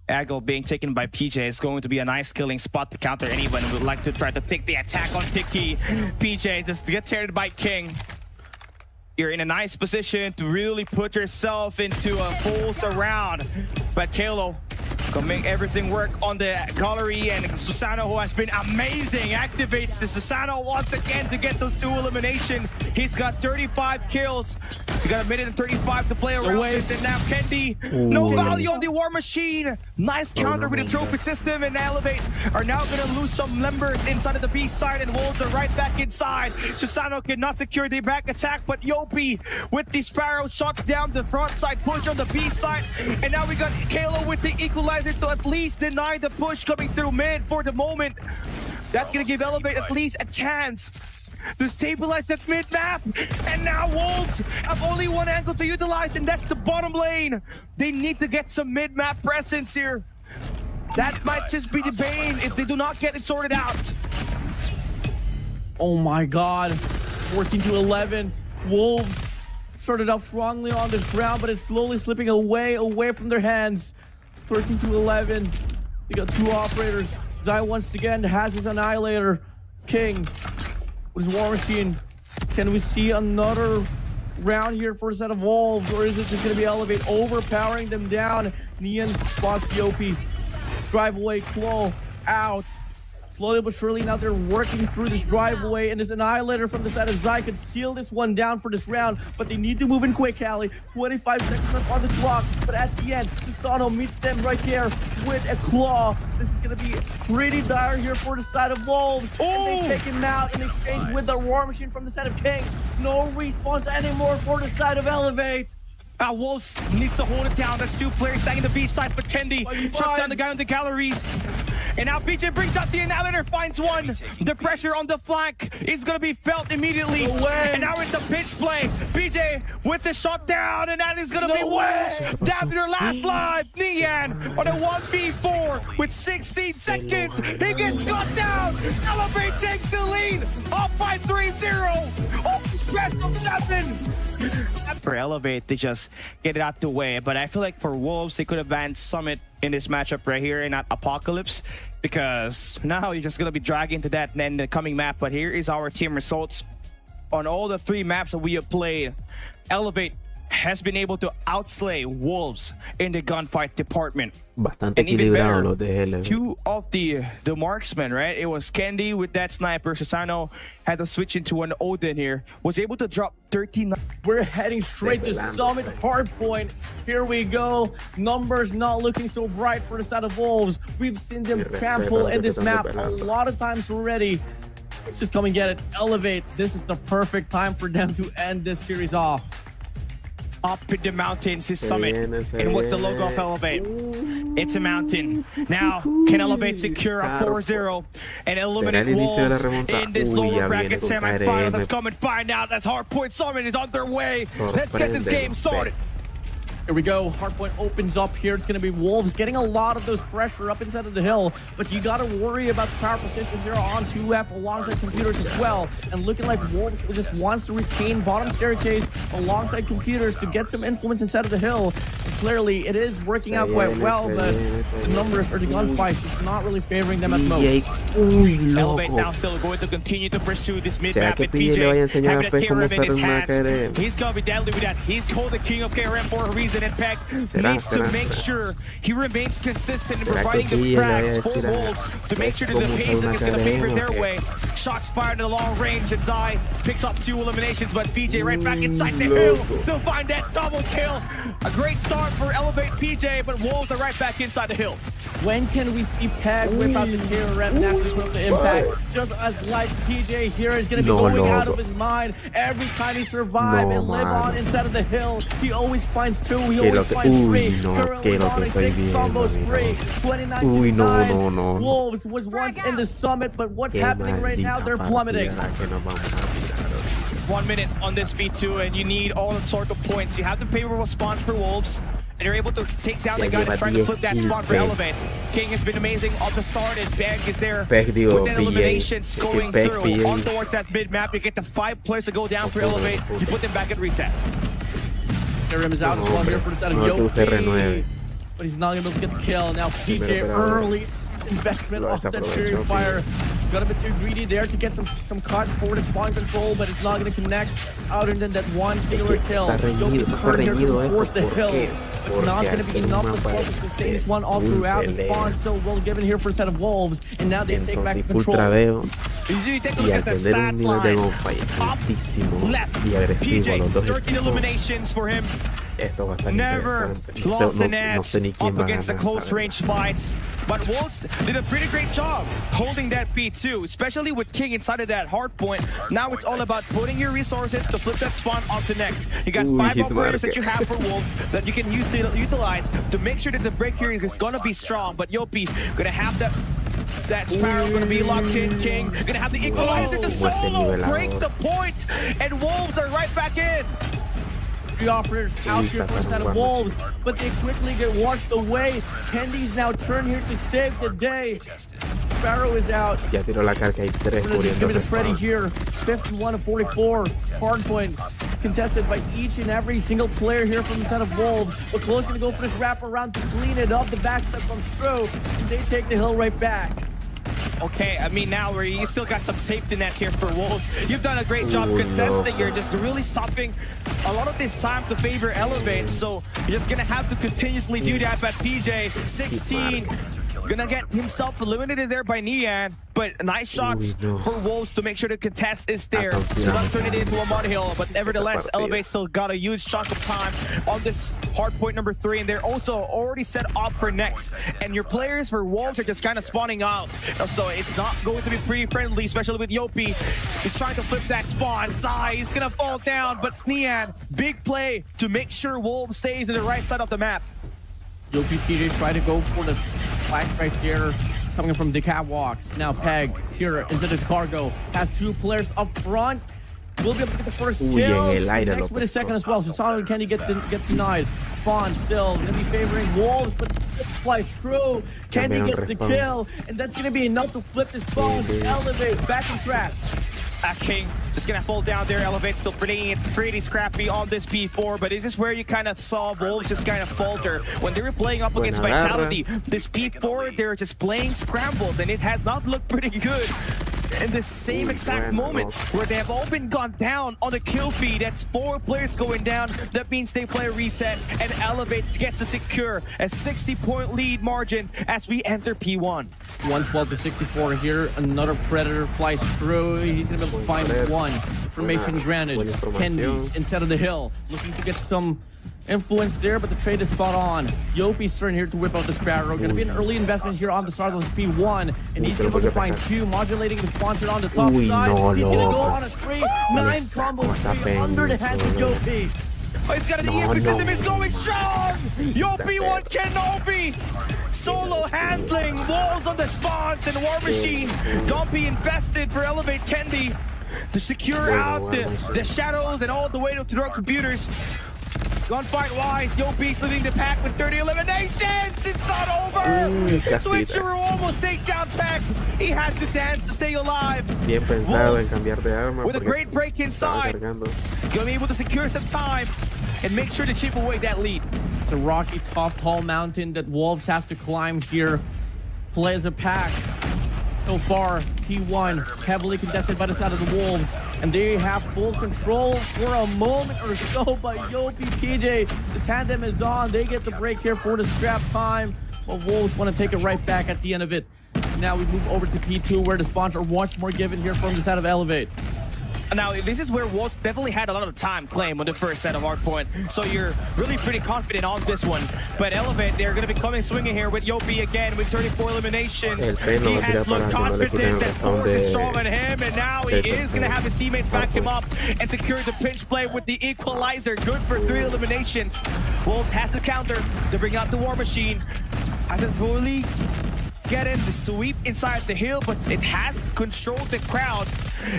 Aggle being taken by PJ is going to be a nice killing spot to counter anyone who would like to try to take the attack on Tiki. PJ just get teared by King. You're in a nice position to really put yourself into a full surround. But Kalo gonna make everything work on the gallery, and Susano, who has been amazing, activates the Susano once again to get those 2 eliminations. He's got 35 kills. He got 1:35 to play around this, and now Kendi, no value on the War Machine. Nice counter with the trophy system, and Elevate are now gonna lose some members inside of the B side, and Wolves are right back inside. Susano cannot secure the back attack, but Yopi with the Sparrow shuts down the front side push on the B side, and now we got Kalo with the equalizer to at least deny the push coming through mid for the moment. That's gonna give Elevate at least a chance to stabilize that mid map. And now Wolves have only 1 angle to utilize, and that's the bottom lane. They need to get some mid map presence here. That might just be the bane if they do not get it sorted out. Oh my god. 14-11. Wolves started off strongly on this round, but it's slowly slipping away from their hands. 13-11. They got 2 operators. Zai once again has his annihilator. King with his War Machine. Can we see another round here for a set of Wolves, or is it just going to be Elevate overpowering them down? Nian spots the OP. Drive away, Claw out. Slowly but surely now they're working through this driveway, and this Annihilator from the side of Zai could seal this one down for this round, but they need to move in quick, Callie. 25 seconds left on the clock, but at the end, Susano meets them right there with a claw. This is going to be pretty dire here for the side of Wolves. And they take him out in exchange with the War Machine from the side of King. No response anymore for the side of Elevate. Wolves needs to hold it down. That's two players stacking the B side for Kendi. Chuck down the guy on the galleries. And now BJ brings out the Annihilator, finds one. The pressure on the flank is going to be felt immediately. And now it's a pitch play. BJ with the shot down, and that is going to be Wolves down to their last life. Nian on a 1v4 with 16 seconds. He gets shot down. Elevate takes the lead. Up by 3-0. Oh, best of 7. For Elevate, they just get it out the way. But I feel like for Wolves, they could have banned Summit in this matchup right here and not Apocalypse, because now you're just going to be dragged into that and then the coming map. But here is our team results. On all the 3 maps that we have played, Elevate has been able to outslay Wolves in the gunfight department. Bastante and even better, los de Elevate. 2 of the marksmen, right? It was Kendi with that sniper. Susano had to switch into an Odin here. Was able to drop 13. We're heading straight to Summit Hardpoint. Here we go. Numbers not looking so bright for the side of Wolves. We've seen them trample in this map a lot of times already. Let's just come and get it. Elevate. This is the perfect time for them to end this series off. Up in the mountains is Summit. And what's the logo of Elevate? It's a mountain. Now, can Elevate secure a 4-0 and eliminate Wolves in this lower bracket semifinals? Let's come and find out. That's Hardpoint. Summit is on their way. Let's get this game started. Here we go. Hardpoint opens up here. It's going to be Wolves getting a lot of those pressure up inside of the hill, but you got to worry about the power positions here on 2F alongside computers as well. And looking like Wolves just wants to retain bottom staircase alongside computers to get some influence inside of the hill. And clearly, it is working out quite well, but the numbers or the gunfights is not really favoring them at most. Elevate now still going to continue to pursue this mid-map with PJ having a KRM in his hands. He's going to be deadly with that. He's called the king of KRM for a reason. And Peck needs to make sure he remains consistent in providing the frags for Wolves to make sure that the pacing is going to favor their way. Shots fired at a long range, and Zai picks up 2 eliminations, but PJ right back inside the hill to find that double kill. A great start for Elevate PJ, but Wolves are right back inside the hill. When can we see Peg whip out the KRM after the impact? Just as like PJ here is going to be going out of his mind every time he survives and live on inside of the hill. He always finds 2. He always finds 3. Currently on a 6 combo spree. 29-9. Wolves was once in the Summit, but what's happening right now? They're plummeting. 1 minute on this B2, and you need all sorts of points. You have the favorable spawns for Wolves, and you're able to take down the guy that's trying to flip that spawn for Elevate. King has been amazing off the start, and Beg is there with that eliminations going through. On towards that mid-map, you get the 5 players to go down for Elevate. You put them back at reset. Rim is out as well here for the side of Yoki, but he's not able to get the kill. Now PJ early investment off that Purifier. Got a bit too greedy there to get some cut forward and spawn control, but it's not going to connect other than that one singular kill. Yoki's turn here to force the hill. It's not going to be enough for Wolves to sustain this one all throughout. The spawn still well given here for a set of Wolves, and now they take back control. You take a look at that stats line. Up, left, PJ, 13 eliminations for him. Never lost an edge up against the close range fights. But Wolves did a pretty great job holding that B2, especially with King inside of that hard point. Now it's all about putting your resources to flip that spawn onto next. You got 5 operators that you have for Wolves that you can utilize to make sure that the break here is going to be strong. But Yopi going to have that Sparrow going to be locked in. King going to have the equalizer to solo break the point, and Wolves are right back in. 3 operators out here for a set of Wolves, but they quickly get washed away. Kendi's now turned here to save the day. Sparrow is out. Ya tiró la carga, hay 3 Give it to Freddy here. 51 to 44. Hardpoint contested by each and every single player here from the set of Wolves. But Close going to go for this wraparound to clean it up. The backstep comes through, and they take the hill right back. Okay, I mean, now where you still got some safety net here for Wolves. You've done a great job contesting. You're just really stopping a lot of this time to favor Elevate. So you're just going to have to continuously do that. But PJ, 16 Gonna get himself eliminated there by Nian, but nice shots for Wolves to make sure the contest is there. To not turn it into a mud hill, but nevertheless, Elevate still got a huge chunk of time on this hard point number 3, and they're also already set up for next. And your players for Wolves are just kind of spawning out, so it's not going to be pretty friendly, especially with Yopi. He's trying to flip that spawn. Zai is gonna fall down, but Nian, big play to make sure Wolves stays on the right side of the map. Yopi TJ try to go for the flash right there, coming from the catwalks. Now Peg here into the cargo has 2 players up front. Will be able to get the first kill. Next with a second as well. So Susano and Kenny gets denied. Spawn still gonna be favoring Wolves, but flies through. Kenny gets the kill, and that's gonna be enough to flip the spawn. Elevate back in track. King just gonna fall down there. Elevate still pretty scrappy on this P4, but this is where you kind of saw Wolves just kind of falter when they were playing up against Vitality. This P4, they're just playing scrambles, and it has not looked pretty good. In the same exact moment where they have all been gone down on the kill feed. That's 4 players going down. That means they play a reset, and Elevate gets to secure a 60-point lead margin as we enter P1. 112 to 64 here. Another Predator flies through. He's gonna be able to find one. Formation granted. Kendi instead of the hill, looking to get some influence there, but the trade is spot on. Yopi's turn here to whip out the Sparrow. Gonna be an early investment here on the start of the P1, and he's able to find 2, modulating the sponsor on the top side. He's gonna go on a 3-9 combo spree under the hands of Yopi. Oh, he's got an EMP system, he's going strong! Yopi won Kenobi! Solo handling, walls on the spawns, and War Machine. Don't be invested for Elevate Kendi to secure out the shadows and all the way to our computers. Gunfight-wise, Yopi's leading the pack with 30 eliminations! It's not over! Switcher almost takes down Pack. He has to dance to stay alive. Wolves, with a great break inside, gonna be able to secure some time and make sure to chip away that lead. It's a rocky, tough, tall mountain that Wolves has to climb here. Play as a pack. So far, P1 heavily contested by the side of the Wolves, and they have full control for a moment or so by Yopi TJ. The tandem is on. They get the break here for the scrap time, but Wolves want to take it right back at the end of it. Now we move over to P2, where the spawns are once more given here from the side of Elevate. Now, this is where Wolves definitely had a lot of time claim on the first set of hardpoint, so you're really pretty confident on this one. But Elevate, they're going to be coming swinging here with Yopi again with 34 eliminations. He has looked confident that Force is strong on him, and now he is going to have his teammates back him up and secure the pinch play with the equalizer. Good for 3 eliminations. Wolves has to counter to bring out the War Machine. Hasn't fully getting the sweep inside the hill, but it has controlled the crowd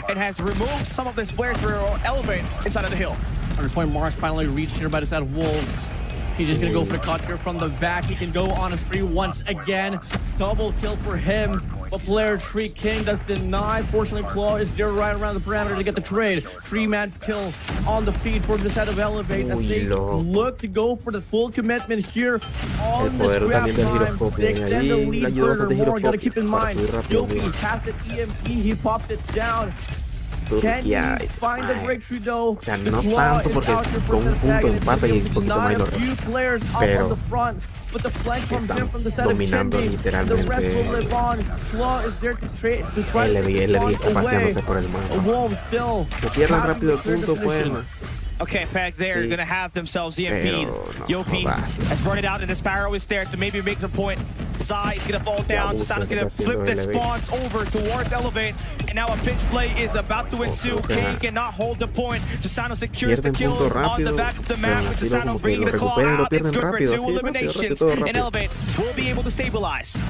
and has removed some of the players for Elevate inside of the hill. 100-point mark finally reached here by the side of Wolves. He's just gonna go for the cut here from the back. He can go on a spree once again. Double kill for him, but player Tree King does deny. Fortunately, Claw is there right around the parameter to get the trade. 3-man kill on the feed for the side of Elevate as they look to go for the full commitment here on the scrap time. They extend the lead furthermore. Gotta keep in mind, Yopi has the EMP, he pops it down. Can he find the breakthrough though? The Claw is out here for the tag, and it's able to deny a few players up on the front. But the flank comes in from the side of Kendi. The rest will live on. Claw is there to try to away. Wolves still having the clear definition. Okay, Peg, they're gonna have themselves EMP'd. Yopi has brought it out, and the Sparrow is there to maybe make the point. Zai is gonna fall down. Susano's gonna flip the spawns over towards Elevate, and now a pinch play is about to ensue. King cannot hold the point. Susano secures the kill on the back of the map, with Susano bringing the claw out. It's good for 2 eliminations, and Elevate will be able to stabilize.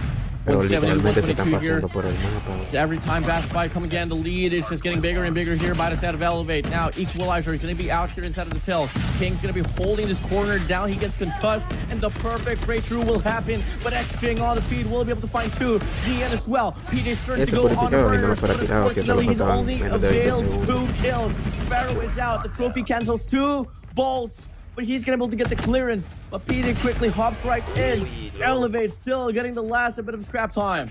Pero literalmente se están pasando por el mapa. So every time Bass Fight come again, the lead is just getting bigger and bigger here by the side of Elevate. Now Equalizer is going to be out here inside of this hill. King's going to be holding this corner down. He gets concussed, and the perfect breakthrough will happen. But X-String on the feed will be able to find 2. GN as well. PJ's turn to go on the burner, but unfortunately he's only availed 2 kills. Sparrow is out. The trophy cancels 2 bolts, but he's gonna be able to get the clearance. But PD quickly hops right in. Elevate still getting the last bit of scrap time.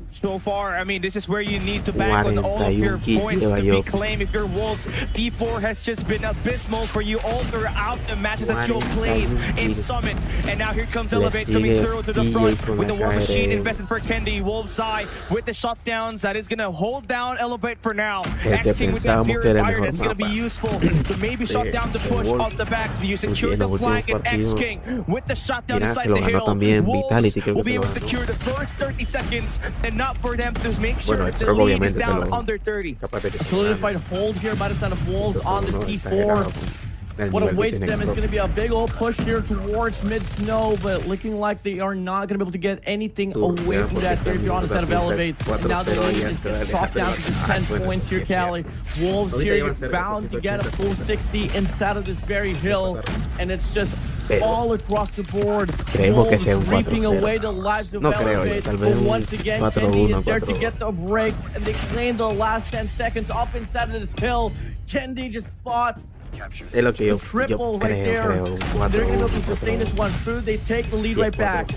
So far, I mean, this is where you need to bank on all of your points to be claimed. If your Wolves, D4 has just been abysmal for you all throughout the matches that you played in Summit. And now here comes Elevate coming through to the front with the War Machine invested for Kendi. Wolves side with the shutdowns that is going to hold down Elevate for now. X-King with that period fire that's going to be useful to maybe shut down the push off the back. You secure the flank, and X-King with the shutdown inside the hill. Wolves will be able to secure the first 30 seconds and not for them to make sure the lead is down under 30. Solidified hold here by the side of Wolves on this T4. What awaits them is going to be a big old push here towards mid-snow, but looking like they are not going to be able to get anything away from that there if you're on the side of Elevate. And now the lead is going to drop down to just 10 points here, Cali. Wolves here, you're bound to get a full 60 inside of this very hill, and it's just all across the board. Wolves reaping away the lives of Elevate, but once again, Kendi is there to get the break, and they claim the last 10 seconds up inside of this hill. Kendi just spot Es lo que yo triple right creo. They're going to sustain this one through. They take the lead right back.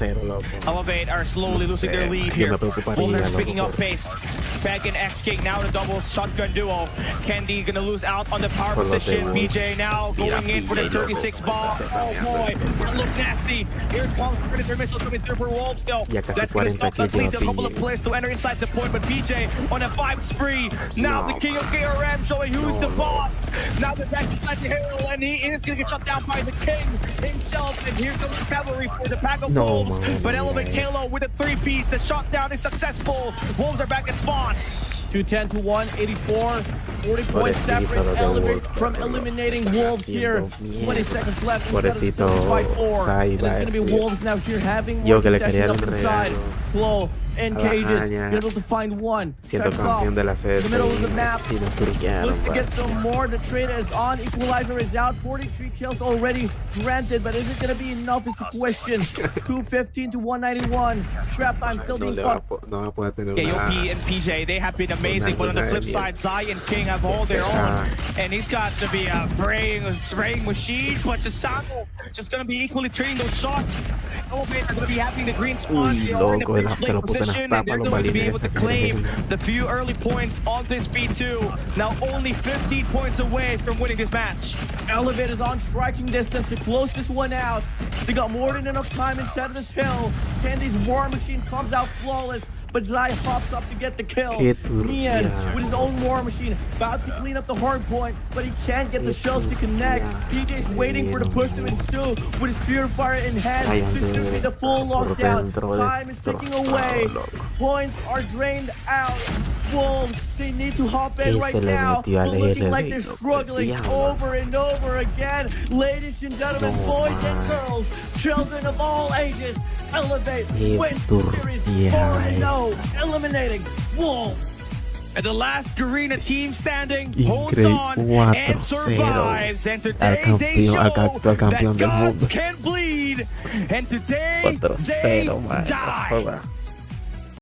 Elevate are slowly losing their lead here. Wolves picking up pace. Back in X-King, now the double shotgun duo. Kendi gonna lose out on the power position. BJ now going in for the 36 ball. Oh boy, that look nasty. Here comes Predator missile coming through for Wolves though. That's gonna stop that please. A couple of players to enter inside the point, but BJ on a 5 spree. Now the king of KRM showing who's the boss. Now they're back inside the hill, and he is going to get shut down by the king himself. And here comes the cavalry for the pack of Wolves. But Elevate Kalo with a 3-piece. The shutdown is successful. Wolves are back at spawns. 210 to 184. 40 points separates Elevate from eliminating Wolves here. 20 seconds left inside of the 5-4. And it's going to be Wolves now here having more possession up the side. Claw and Cages, you're able to find one. Checks off in the middle of the map. Looks to get some more. The trade is on. Equalizer is out. 43 kills already granted, but is it going to be enough is the question. 215 to 191. Scrap time still being fought. KOP and PJ, they have been amazing, but on the flip side, Zai and King have all their own. And he's got to be a spraying machine, but Chisano just going to be equally trading those shots. Elevate are going to be having the green spawns. They are in a pitch play position, and they're going to be able to claim the few early points on this B2. Now only 15 points away from winning this match. Elevate is on striking distance to close this one out. They got more than enough time inside of this hill. Candy's War Machine comes out flawless, but Zai hops up to get the kill. Mian with his own War Machine about to clean up the hard point, but he can't get the shells to connect. PJ's waiting for the push to ensue with his Purifier in hand to distribute the full lockdown. Time is ticking away. Points are drained out. Wolves, they need to hop in right now, but looking like they're struggling over and over again. Ladies and gentlemen, boys and girls, children of all ages, Elevate wins the series 4-0, eliminating Wolves. And the last Garena team standing holds on and survives. And today they show that gods can bleed. And today they die.